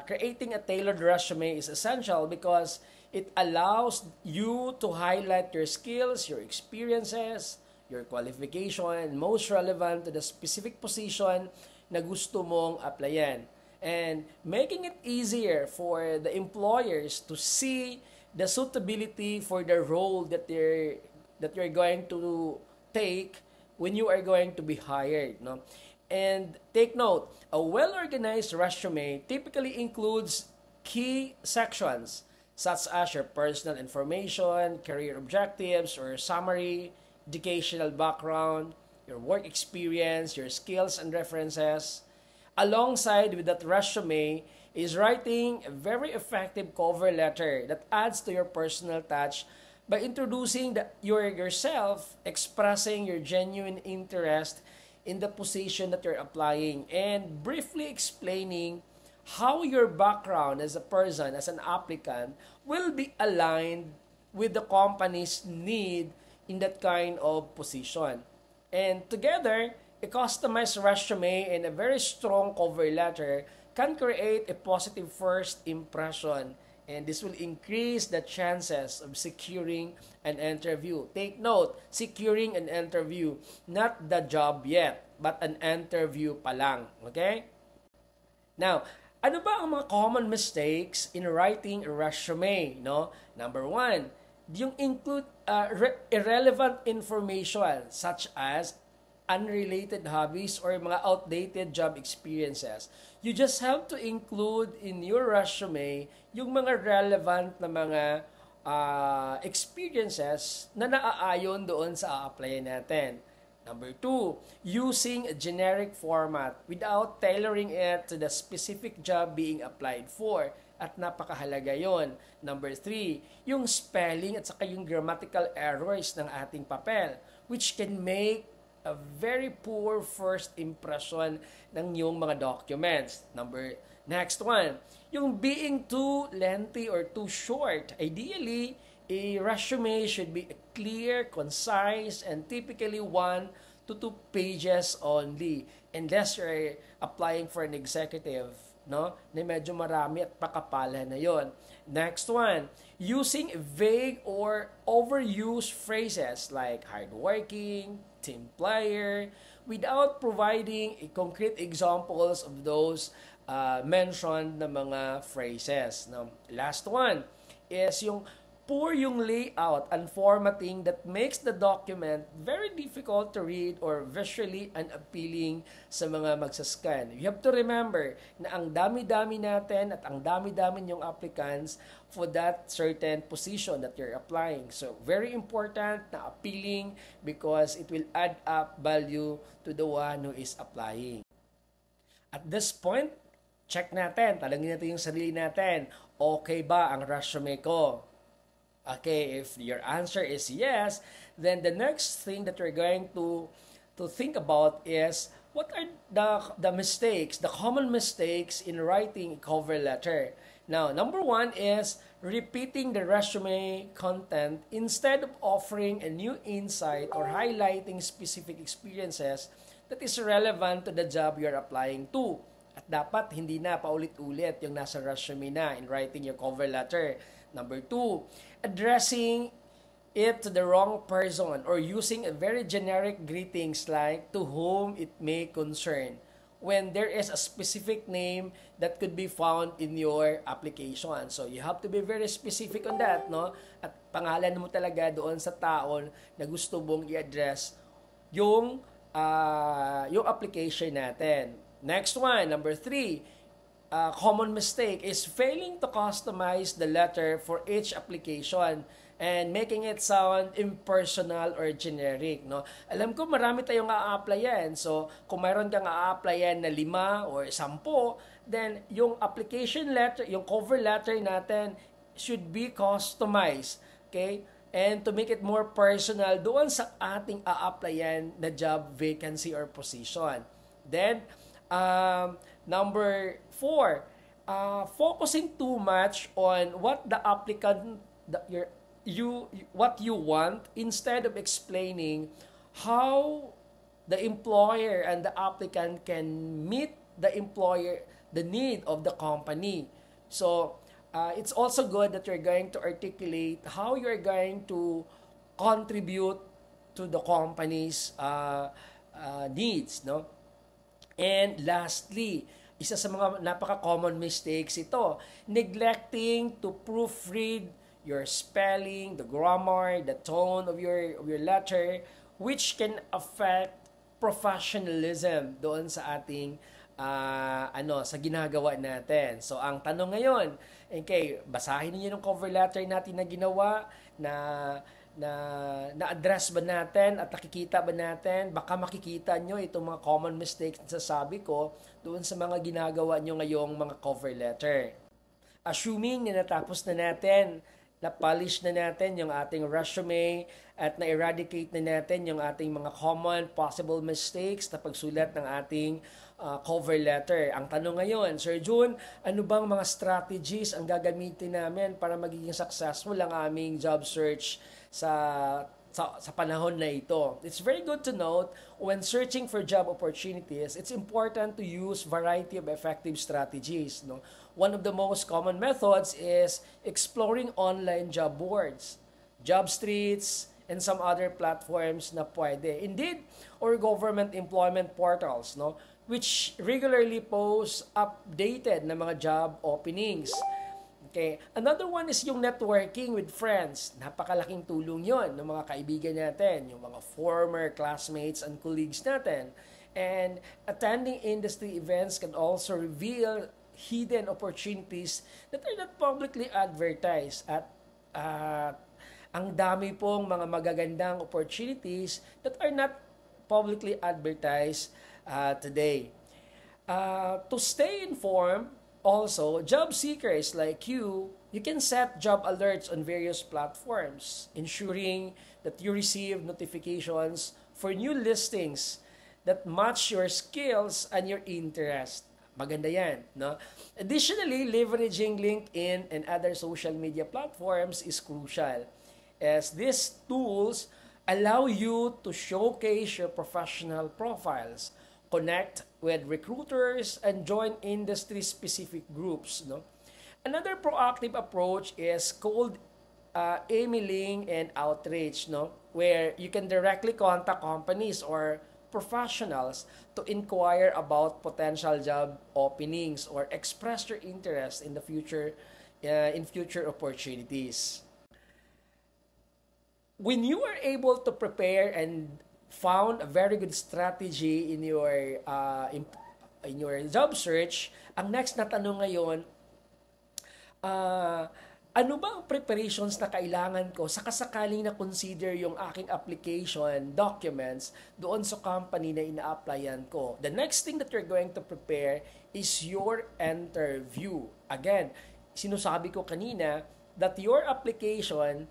Creating a tailored resume is essential because it allows you to highlight your skills, your experiences, your qualification, most relevant to the specific position na gusto mong applyan. And making it easier for the employers to see the suitability for the role that you're going to take when you are going to be hired, no? And take note, a well-organized resume typically includes key sections such as your personal information, career objectives or summary, educational background, your work experience, your skills and references. Alongside with that resume is writing a very effective cover letter that adds to your personal touch by introducing yourself, expressing your genuine interest in the position that you're applying, and briefly explaining how your background as a person, as an applicant, will be aligned with the company's need in that kind of position. And together, a customized resume and a very strong cover letter can create a positive first impression, and this will increase the chances of securing an interview. Take note, securing an interview, not the job yet, but an interview pa lang. Okay? Now, ano ba ang mga common mistakes in writing a resume? No? Number one, yung include irrelevant information such as unrelated hobbies or mga outdated job experiences. You just have to include in your resume yung mga relevant na mga experiences na naaayon doon sa a-applyan natin. Number two, using a generic format without tailoring it to the specific job being applied for. At napakahalaga yon. Number three, yung spelling at saka yung grammatical errors ng ating papel, which can make a very poor first impression ng iyong mga documents. Next one, yung being too lengthy or too short. Ideally, a resume should be clear, concise, and typically 1 to 2 pages only. Unless you're applying for an executive, no? Na medyo marami at pakapala na yon. Next one, using vague or overused phrases like hardworking, team player, without providing concrete examples of those mentioned na mga phrases. Now, last one is yung poor yung layout and formatting that makes the document very difficult to read or visually unappealing sa mga magsascan. You have to remember na ang dami-dami natin at ang dami-dami yung applicants for that certain position that you're applying. So, very important na appealing because it will add up value to the one who is applying. At this point, check natin, talangin natin yung sarili natin. Okay ba ang resume ko? Okay, if your answer is yes, then the next thing that we're going to think about is what are the mistakes, the common mistakes in writing a cover letter. Now, number one is repeating the resume content instead of offering a new insight or highlighting specific experiences that is relevant to the job you're applying to. At dapat hindi na paulit-ulit yung nasa resume na in writing your cover letter. Number two, addressing it to the wrong person or using a very generic greetings like to whom it may concern when there is a specific name that could be found in your application. So you have to be very specific on that, no? At pangalan mo talaga doon sa tao na gusto mong i-address yung application natin. Next one, number three, common mistake is failing to customize the letter for each application and making it sound impersonal or generic, no? Alam ko marami tayong a-applyan. So, kung mayroon kang a-applyan na 5 or 10, then yung application letter, yung cover letter natin should be customized, okay? And to make it more personal doon sa ating a-applyan na job, vacancy, or position. Then, number 4, focusing too much on what the applicant, what you want instead of explaining how the employer and the applicant can meet the need of the company. So, it's also good that you're going to articulate how you're going to contribute to the company's needs, no? And lastly, isa sa mga napaka-common mistakes ito, neglecting to proofread your spelling, the grammar, the tone of your letter, which can affect professionalism doon sa ating sa ginagawa natin. So, ang tanong ngayon, okay, basahin niyo yung cover letter natin na ginawa na-address ba natin at nakikita ba natin? Baka makikita nyo itong mga common mistakes na sasabi ko doon sa mga ginagawa nyo ngayong mga cover letter. Assuming na natapos na natin, na-polish na natin yung ating resume at na-eradicate na natin yung ating mga common possible mistakes na pagsulat ng ating cover letter. Ang tanong ngayon, Sir June, ano bang mga strategies ang gagamitin namin para magiging successful ang aming job search sa panahon na ito? It's very good to note when searching for job opportunities, it's important to use variety of effective strategies. No? One of the most common methods is exploring online job boards, job streets, and some other platforms na pwede. Indeed, or government employment portals, no? Which regularly post updated na mga job openings. Okay. Another one is yung networking with friends. Napakalaking tulong yon ng mga kaibigan natin, yung mga former classmates and colleagues natin. And attending industry events can also reveal hidden opportunities that are not publicly advertised. At ang dami pong mga magagandang opportunities that are not publicly advertised today. To stay informed, also, job seekers like you can set job alerts on various platforms, ensuring that you receive notifications for new listings that match your skills and your interest. Maganda yan, no? Additionally, leveraging LinkedIn and other social media platforms is crucial, as these tools allow you to showcase your professional profiles, connect with recruiters, and join industry-specific groups. No? Another proactive approach is cold emailing and outreach, no? Where you can directly contact companies or professionals to inquire about potential job openings or express your interest in the future, in future opportunities. When you are able to prepare and found a very good strategy in your job search, ang next na tanong ngayon, ano ba ang preparations na kailangan ko sa kasakaling na consider yung aking application documents doon sa company na ina-applyan ko? The next thing that you're going to prepare is your interview. Again, sinusabi ko kanina that your application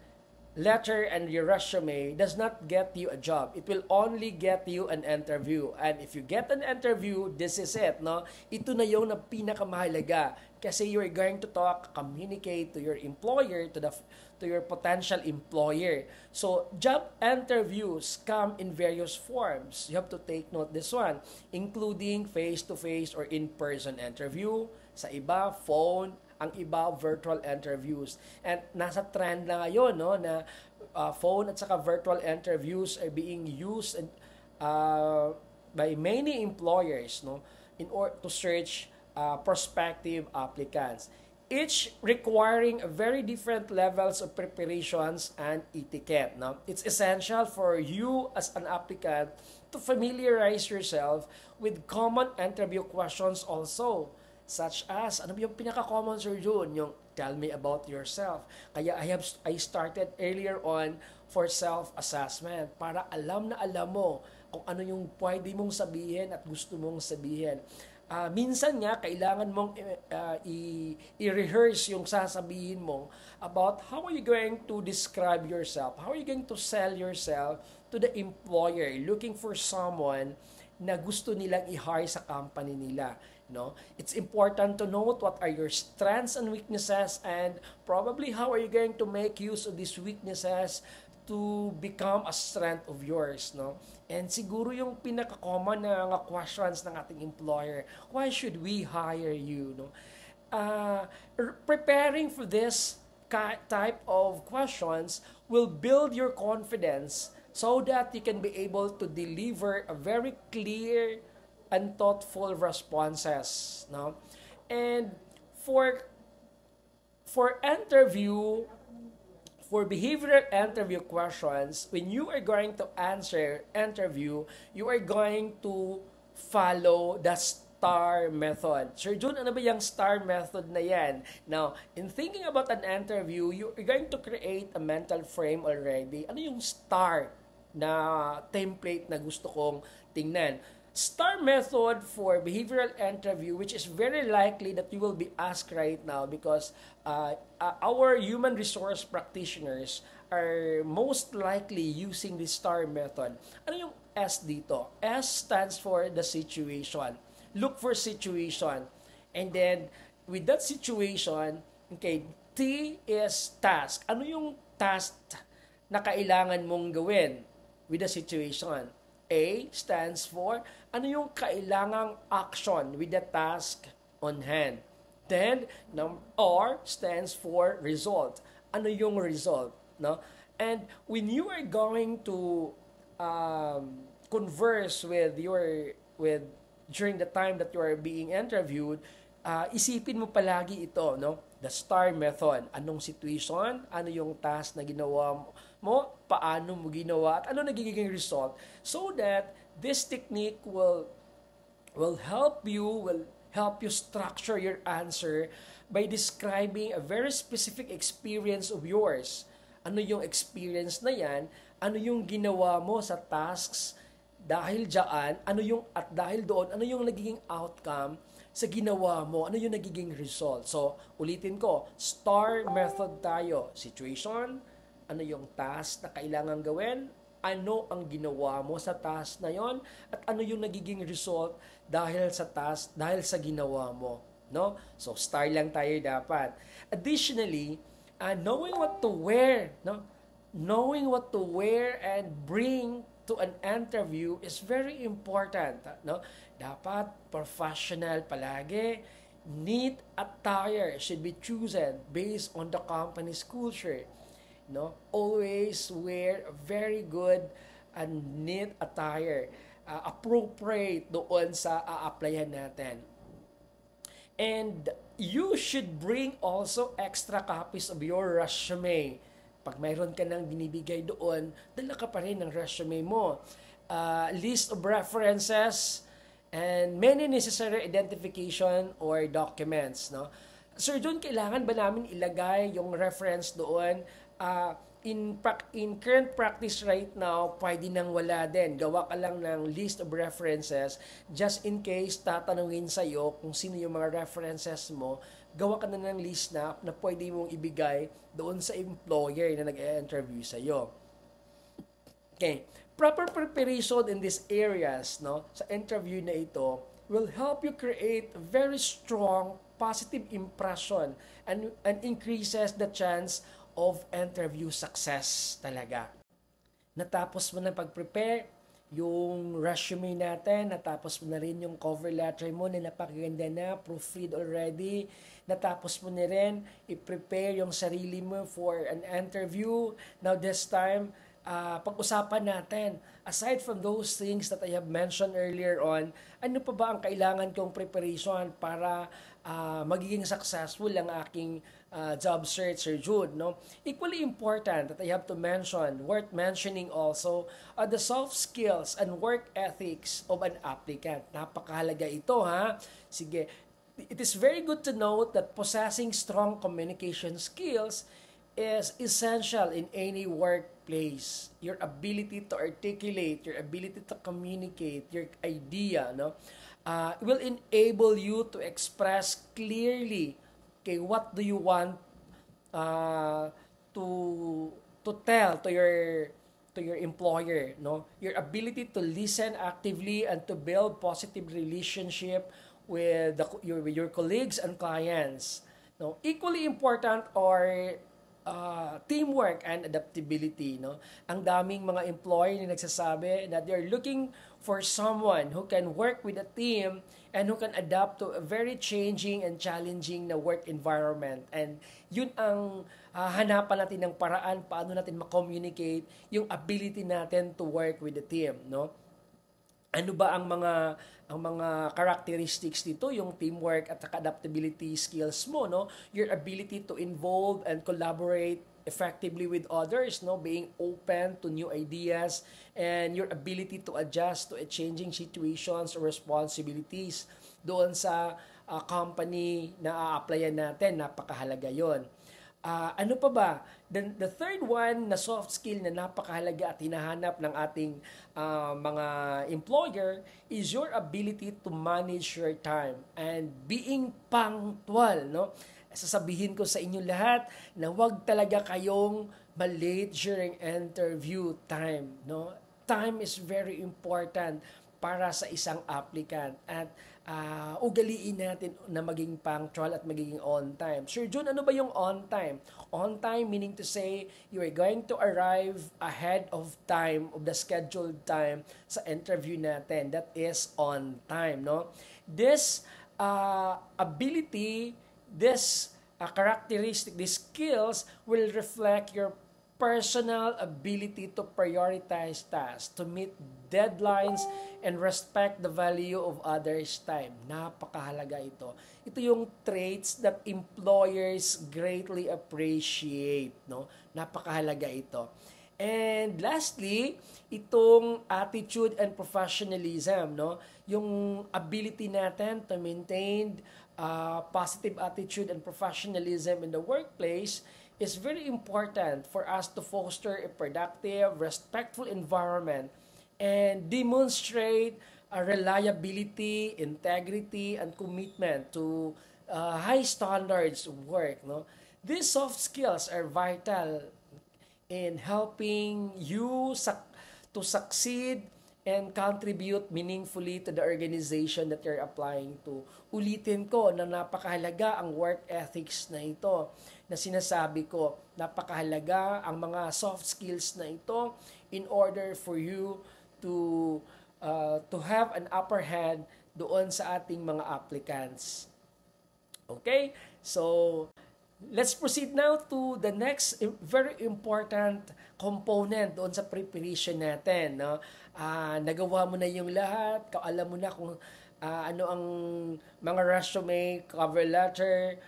letter and your resume does not get you a job. It will only get you an interview. And if you get an interview, this is it, no? Ito na yung pinakamahalaga kasi you're going to talk, communicate to your employer, to your potential employer. So, job interviews come in various forms. You have to take note this one, including face-to-face or in-person interview, sa iba, phone, ang iba virtual interviews. And nasa trend na ngayon, no, na phone at saka virtual interviews are being used by many employers, no, in order to search prospective applicants, each requiring very different levels of preparations and etiquette. No? It's essential for you as an applicant to familiarize yourself with common interview questions also, such as, ano yung pinaka-common, Sir Jun? Yung, tell me about yourself. Kaya I started earlier on for self-assessment para alam mo kung ano yung pwede mong sabihin at gusto mong sabihin. Minsan nga, kailangan mong i-rehearse yung sasabihin mo about how are you going to describe yourself, how are you going to sell yourself to the employer looking for someone na gusto nilang i-hire sa company nila. No? It's important to note what are your strengths and weaknesses and probably how are you going to make use of these weaknesses to become a strength of yours, no? And siguro yung pinaka-common na questions ng ating employer, why should we hire you, no? Preparing for this type of questions will build your confidence so that you can be able to deliver a very clear and thoughtful responses, no? And for behavioral interview questions, when you are going to answer interview, you are going to follow the STAR method. Sir Jun, ano ba yung STAR method na yan? Now, in thinking about an interview, you are going to create a mental frame already. Ano yung STAR na template na gusto kong tingnan? STAR method for behavioral interview, which is very likely that you will be asked right now because our human resource practitioners are most likely using the STAR method. Ano yung S dito? S stands for the situation. Look for situation. And then, with that situation, okay, T is task. Ano yung task na kailangan mong gawin with the situation? A stands for ano yung kailangang action with the task on hand. Then, R stands for result. Ano yung result? No? And when you are going to converse with during the time that you are being interviewed, isipin mo palagi ito, no? The STAR method. Anong situation? Ano yung task na ginawa mo? Paano mo ginawa? At ano nagiging result? So that this technique will help you structure your answer by describing a very specific experience of yours. Ano yung experience na yan? Ano yung ginawa mo sa tasks? Dahil dyan, dahil doon, ano yung nagiging outcome sa ginawa mo? Ano yung nagiging result? So, ulitin ko, STAR method tayo. Situation, ano yung task na kailangan gawin? Ano ang ginawa mo sa task na yon? At ano yung nagiging result dahil sa task, dahil sa ginawa mo? No? So, STAR lang tayo dapat. Additionally, knowing what to wear, no? Knowing what to wear and bring to an interview is very important, no? Dapat professional palagi. Neat attire should be chosen based on the company's culture. no? Always wear very good and neat attire, appropriate doon sa a-applyan natin. And you should bring also extra copies of your resume. Pag mayroon ka nang binibigay doon, dala ka pa rin ng resume mo. List of references and many necessary identification or documents, no? Sir John, kailangan ba namin ilagay yung reference doon? In current practice right now, pwede nang wala din. Gawa ka lang ng list of references just in case tatanungin sa'yo kung sino yung mga references mo. Gawa ka na ng list na pwede mong ibigay doon sa employer na nag-interview sa'yo. Okay. Proper preparation in these areas, no, sa interview na ito will help you create a very strong positive impression and increases the chance of interview success talaga. Natapos mo na pag-prepare yung resume natin, natapos mo na rin yung cover letter mo na napakaganda na, proofread already, natapos mo na rin i-prepare yung sarili mo for an interview. Now this time, pag-usapan natin, aside from those things that I have mentioned earlier on, ano pa ba ang kailangan kong preparation para magiging successful ang aking job search, Sir Jude, no? Equally important that I have to mention, worth mentioning also, are the soft skills and work ethics of an applicant. Napakahalaga ito, ha? Sige, it is very good to note that possessing strong communication skills is essential in any workplace. Your ability to articulate, your ability to communicate, your idea, no, will enable you to express clearly, okay, what do you want to tell to your employer, no? Your ability to listen actively and to build positive relationship with your colleagues and clients. No, equally important are teamwork and adaptability, no? Ang daming mga employee na nagsasabi that they're looking for someone who can work with a team and who can adapt to a very changing and challenging na work environment. And yun ang hanapan natin ng paraan paano natin ma-communicate yung ability natin to work with the team, no? Ano ba ang mga characteristics dito, yung teamwork at adaptability skills mo, no? Your ability to involve and collaborate effectively with others, no? Being open to new ideas and your ability to adjust to a changing situations or responsibilities doon sa company na a-applyan natin. Napakahalaga 'yon. Ano pa ba? The third one na soft skill na napakahalaga at hinahanap ng ating mga employer is your ability to manage your time and being punctual, no? Sasabihin ko sa inyo lahat na huwag talaga kayong malate during interview time, no? Time is very important para sa isang applicant at ugaliin natin na maging punctual at magiging on time. Sir Jun, ano ba yung on time? On time meaning to say you are going to arrive ahead of time, of the scheduled time sa interview natin. That is on time, no? This ability, this characteristic, these skills will reflect your personal ability to prioritize tasks, to meet deadlines, and respect the value of others' time. Napakahalaga ito. Ito yung traits that employers greatly appreciate, no? Napakahalaga ito. And lastly, itong attitude and professionalism, no? Yung ability natin to maintain positive attitude and professionalism in the workplace is very important for us to foster a productive, respectful environment and demonstrate a reliability, integrity, and commitment to high standards of work, no? These soft skills are vital in helping you to succeed and contribute meaningfully to the organization that you're applying to. Ulitin ko na napakahalaga ang work ethics na ito na sinasabi ko. Napakahalaga ang mga soft skills na ito in order for you to have an upper hand doon sa ating mga applicants. Okay? So, Let's proceed now to the next very important component doon sa preparation natin. No? Nagawa mo na yung lahat, alam mo na kung ano ang mga resume, cover letter,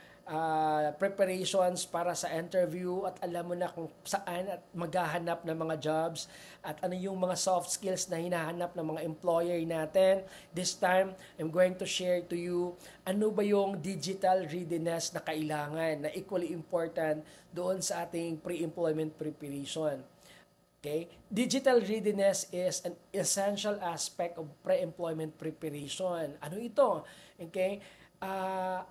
preparations para sa interview, at alam mo na kung saan at maghahanap ng mga jobs at ano yung mga soft skills na hinahanap ng mga employer natin. This time, I'm going to share to you ano ba yung digital readiness na kailangan na equally important doon sa ating pre-employment preparation. Okay? Digital readiness is an essential aspect of pre-employment preparation. Ano ito? Okay?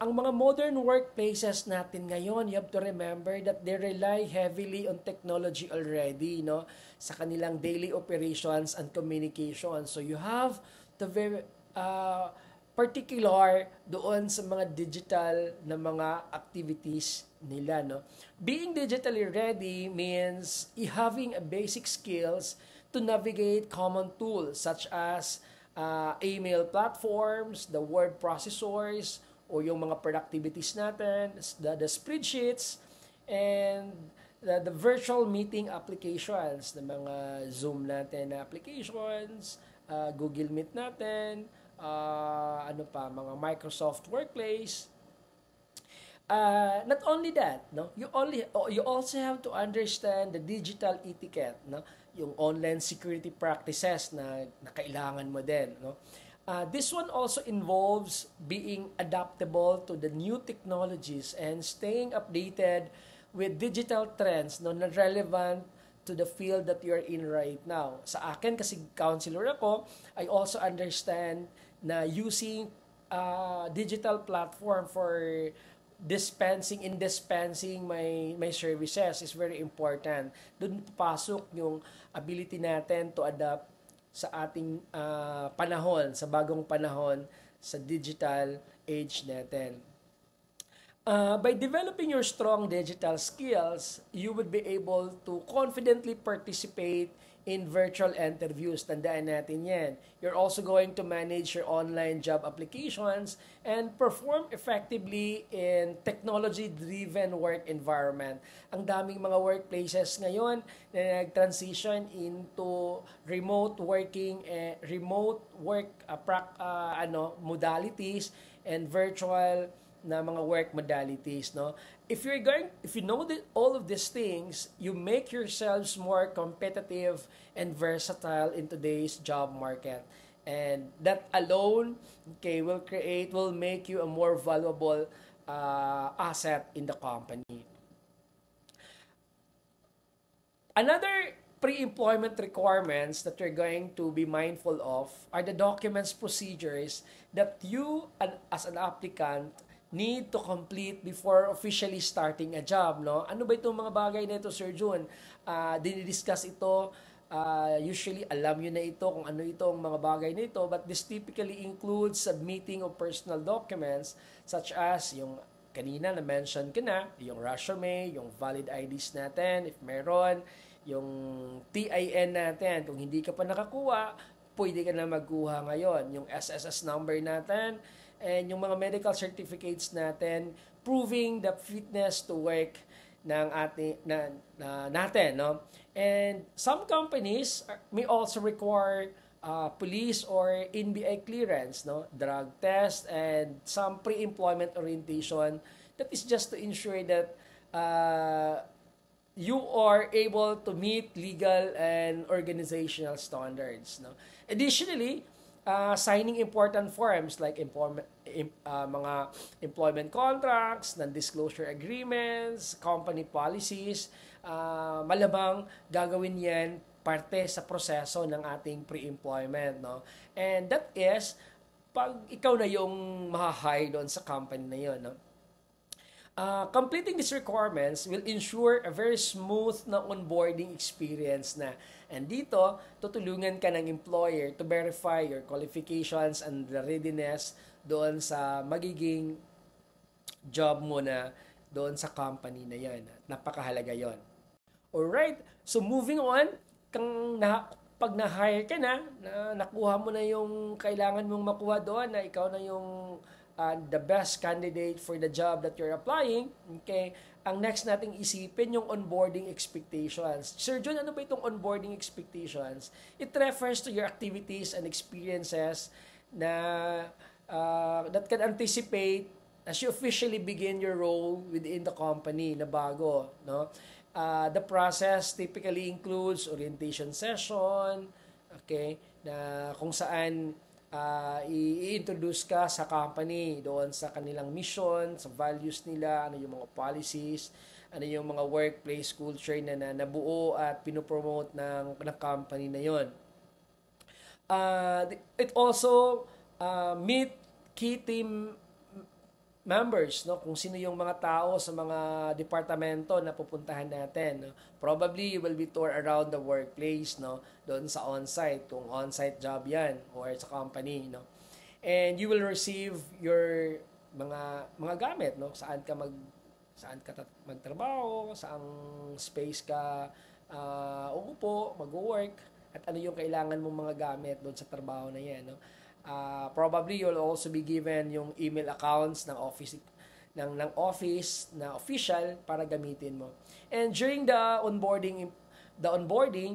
Ang mga modern workplaces natin ngayon, you have to remember that they rely heavily on technology already, no? Sa kanilang daily operations and communication. So you have to very particular doon sa mga digital na mga activities nila, no? Being digitally ready means having a basic skills to navigate common tools such as email platforms, the word processors, o yung mga productivities natin, the spreadsheets, and the virtual meeting applications, the mga Zoom natin na applications, Google Meet natin, ano pa, mga Microsoft Workplace. Not only that, no, you also have to understand the digital etiquette, no, yung online security practices na kailangan mo din, no. This one also involves being adaptable to the new technologies and staying updated with digital trends, no, na relevant to the field that you're in right now. Sa akin, kasi counselor ako, I also understand na using digital platform for dispensing my services is very important. Doon papasok yung ability natin to adapt sa ating panahon, sa bagong panahon, sa digital age natin. By developing your strong digital skills, you would be able to confidently participate in virtual interviews. Tandaan natin yan. You're also going to manage your online job applications and perform effectively in technology-driven work environment. Ang daming mga workplaces ngayon na nag-transition into remote working, remote work modalities and virtual na mga work modalities, no? If you know that all of these things, you make yourselves more competitive and versatile in today's job market. And that alone, okay, will make you a more valuable asset in the company. Another pre-employment requirements that you're going to be mindful of are the documents procedures that you as an applicant need to complete before officially starting a job, no? Ano ba itong mga bagay na ito, Sir Jun? Dinidiscuss ito, usually alam nyo na ito kung ano itong mga bagay na ito, but this typically includes submitting of personal documents such as yung kanina na-mention ko na, yung resume, yung valid IDs natin, if meron, yung TIN natin, kung hindi ka pa nakakuha, pwede ka na magkuha ngayon, yung SSS number natin, and yung mga medical certificates natin proving the fitness to work ng natin, no? And some companies may also require police or NBI clearance, no? Drug test and some pre-employment orientation. That is just to ensure that you are able to meet legal and organizational standards, no? Additionally, signing important forms like mga employment contracts, non-disclosure agreements, company policies, malamang gagawin yan parte sa proseso ng ating pre-employment, no? And that is pag ikaw na yung ma-hire doon sa company na yun, no? Completing these requirements will ensure a very smooth na onboarding experience na. And dito, tutulungan ka ng employer to verify your qualifications and the readiness doon sa magiging job mo na doon sa company na yan. Napakahalaga yon. Alright, so moving on, pag na-hire ka na nakuha mo na yung kailangan mong makuha doon, na ikaw na yung the best candidate for the job that you're applying, okay, ang next nating isipin yung onboarding expectations. Sir John, ano ba itong onboarding expectations? It refers to your activities and experiences na that can anticipate as you officially begin your role within the company na bago, no? The process typically includes orientation session, okay, na kung saan i-introduce ka sa company doon sa kanilang mission, sa values nila, ano yung mga policies, ano yung mga workplace culture na nabuo at pinopromote ng company na yon. It also meet key team members, no, kung sino yung mga tao sa mga departamento na pupuntahan natin, no? Probably you will be tour around the workplace, no, doon sa on-site kung on-site job yan or sa company, no, and you will receive your mga gamit, no, saan ka magtrabaho, saang space ka uupo, mag-work, at ano yung kailangan mong mga gamit doon sa trabaho na yan, no. Probably you'll also be given yung email accounts ng office na official para gamitin mo. And during the onboarding,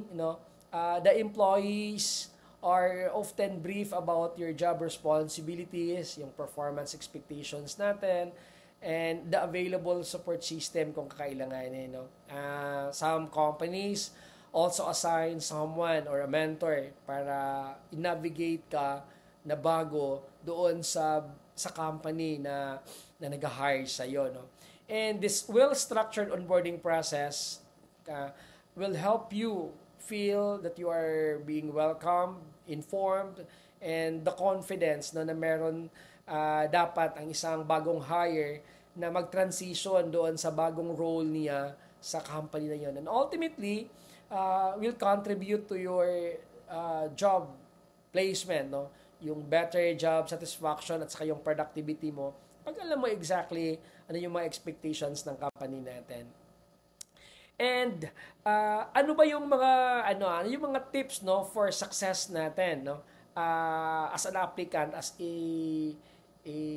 you know, the employees are often brief about your job responsibilities, yung performance expectations natin, and the available support system kung kakailanganin, no. Some companies also assign someone or a mentor para i-navigate ka na bago doon sa company na nag-hire sa iyo, no. And this well-structured onboarding process will help you feel that you are being welcomed, informed, and the confidence na meron dapat ang isang bagong hire na mag-transition doon sa bagong role niya sa company na yon. And ultimately, will contribute to your job placement, no, yung better job satisfaction at saka yung productivity mo pag alam mo exactly ano yung mga expectations ng company natin. And ano ba yung mga ano yung mga tips, no, for success natin, no, as an applicant, as a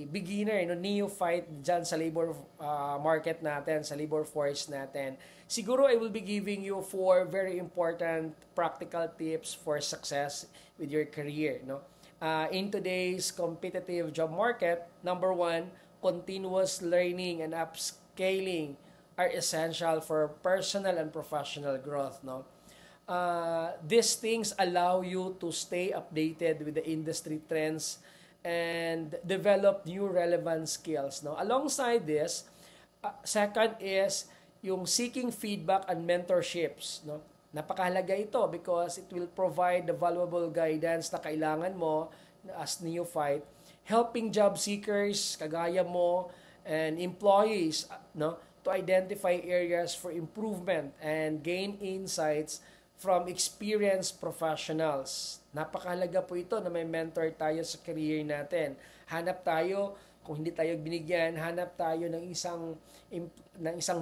beginner, no, neophyte dyan sa labor market natin, sa labor force natin. Siguro I will be giving you 4 very important practical tips for success with your career, no. In today's competitive job market, number 1, continuous learning and upscaling are essential for personal and professional growth, no. These things allow you to stay updated with the industry trends and develop new relevant skills, no. Alongside this, second is yung seeking feedback and mentorships, no. Napakahalaga ito because it will provide the valuable guidance na kailangan mo as neophyte, helping job seekers kagaya mo and employees, no, to identify areas for improvement and gain insights from experienced professionals. Napakahalaga po ito na may mentor tayo sa career natin. Hanap tayo, kung hindi tayo binigyan, hanap tayo ng isang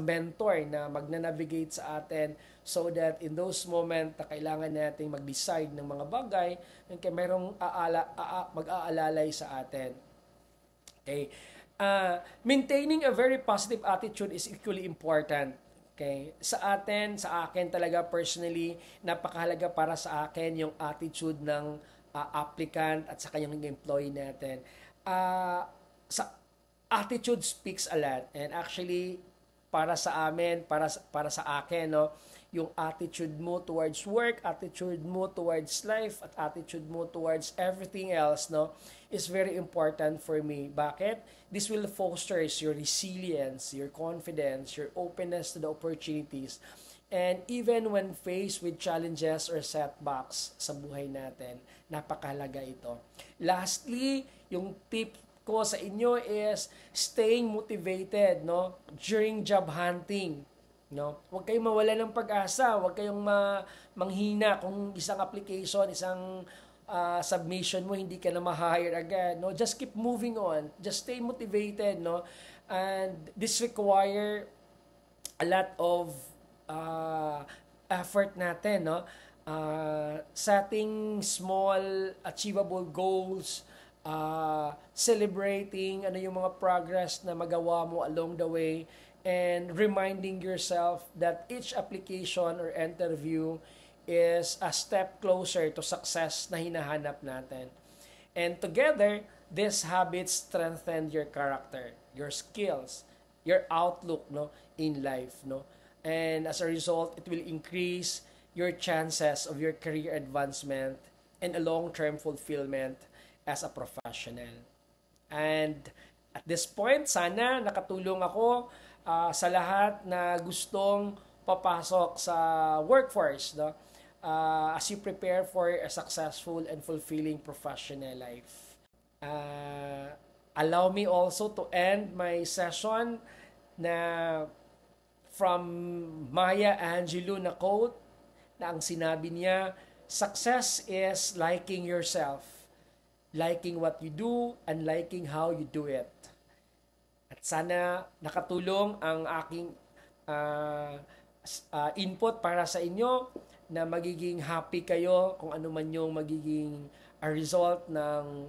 mentor na magna-navigate sa atin so that in those moments na kailangan nating mag-decide ng mga bagay, kaya mayroong mag-aalalay sa atin. Okay? Maintaining a very positive attitude is equally important. Okay? Sa akin talaga personally, napakahalaga para sa akin yung attitude ng applicant at saka yung employee natin. Sa attitude speaks a lot, and actually para sa amin, para sa akin, no, yung attitude mo towards work, attitude mo towards life, at attitude mo towards everything else, no, is very important for me. Bakit? This will foster your resilience, your confidence, your openness to the opportunities, and even when faced with challenges or setbacks sa buhay natin, napakahalaga ito. Lastly, yung tip ko sa inyo is staying motivated, no, during job hunting, no. Huwag kayong mawala ng pag-asa, huwag kayong manghina kung isang application, isang submission mo hindi ka na ma-hire agad, no. Just keep moving on. Just stay motivated, no. And this require a lot of effort natin, no. Setting small achievable goals, celebrating ano yung mga progress na magawa mo along the way, and reminding yourself that each application or interview is a step closer to success na hinahanap natin. And together, these habits strengthen your character, your skills, your outlook, no, in life, no. And as a result, it will increase your chances of your career advancement and a long-term fulfillment as a professional. And at this point, sana nakatulong ako sa lahat na gustong papasok sa workforce, no? As you prepare for a successful and fulfilling professional life. Allow me also to end my session na from Maya Angelou na quote, na ang sinabi niya, success is liking yourself, liking what you do, and liking how you do it. At sana nakatulong ang aking input para sa inyo, na magiging happy kayo kung ano man yung magiging result ng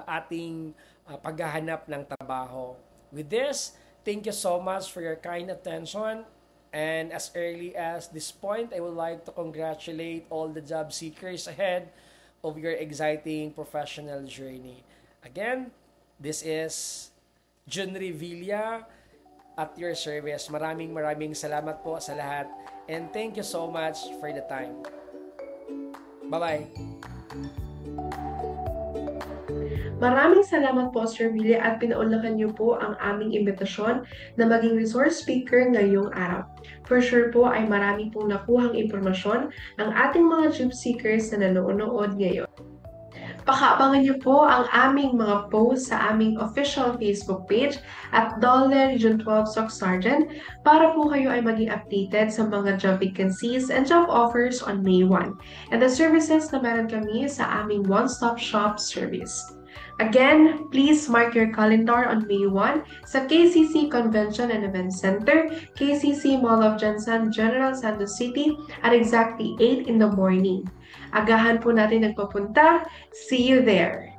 ating paghahanap ng trabaho. With this, thank you so much for your kind attention. And as early as this point, I would like to congratulate all the job seekers ahead of your exciting professional journey. Again, this is Junri Villa at your service. Maraming salamat po sa lahat. And thank you so much for the time. Bye-bye. Maraming salamat po, Sir Billy, at pinaunlakan niyo po ang aming imbitasyon na maging resource speaker ngayong araw. For sure po ay marami pong nakuhang impormasyon ang ating mga job seekers na nanonood ngayon. Pakaabangan niyo po ang aming mga posts sa aming official Facebook page at Dollar Region 12 SOC Sergeant para po kayo ay maging updated sa mga job vacancies and job offers on May 1 and the services na meron kami sa aming one-stop shop service. Again, please mark your calendar on May 1 sa KCC Convention and Event Center, KCC Mall of Jensen, General Santos City at exactly 8 in the morning. Agahan po natin nagpapunta. See you there!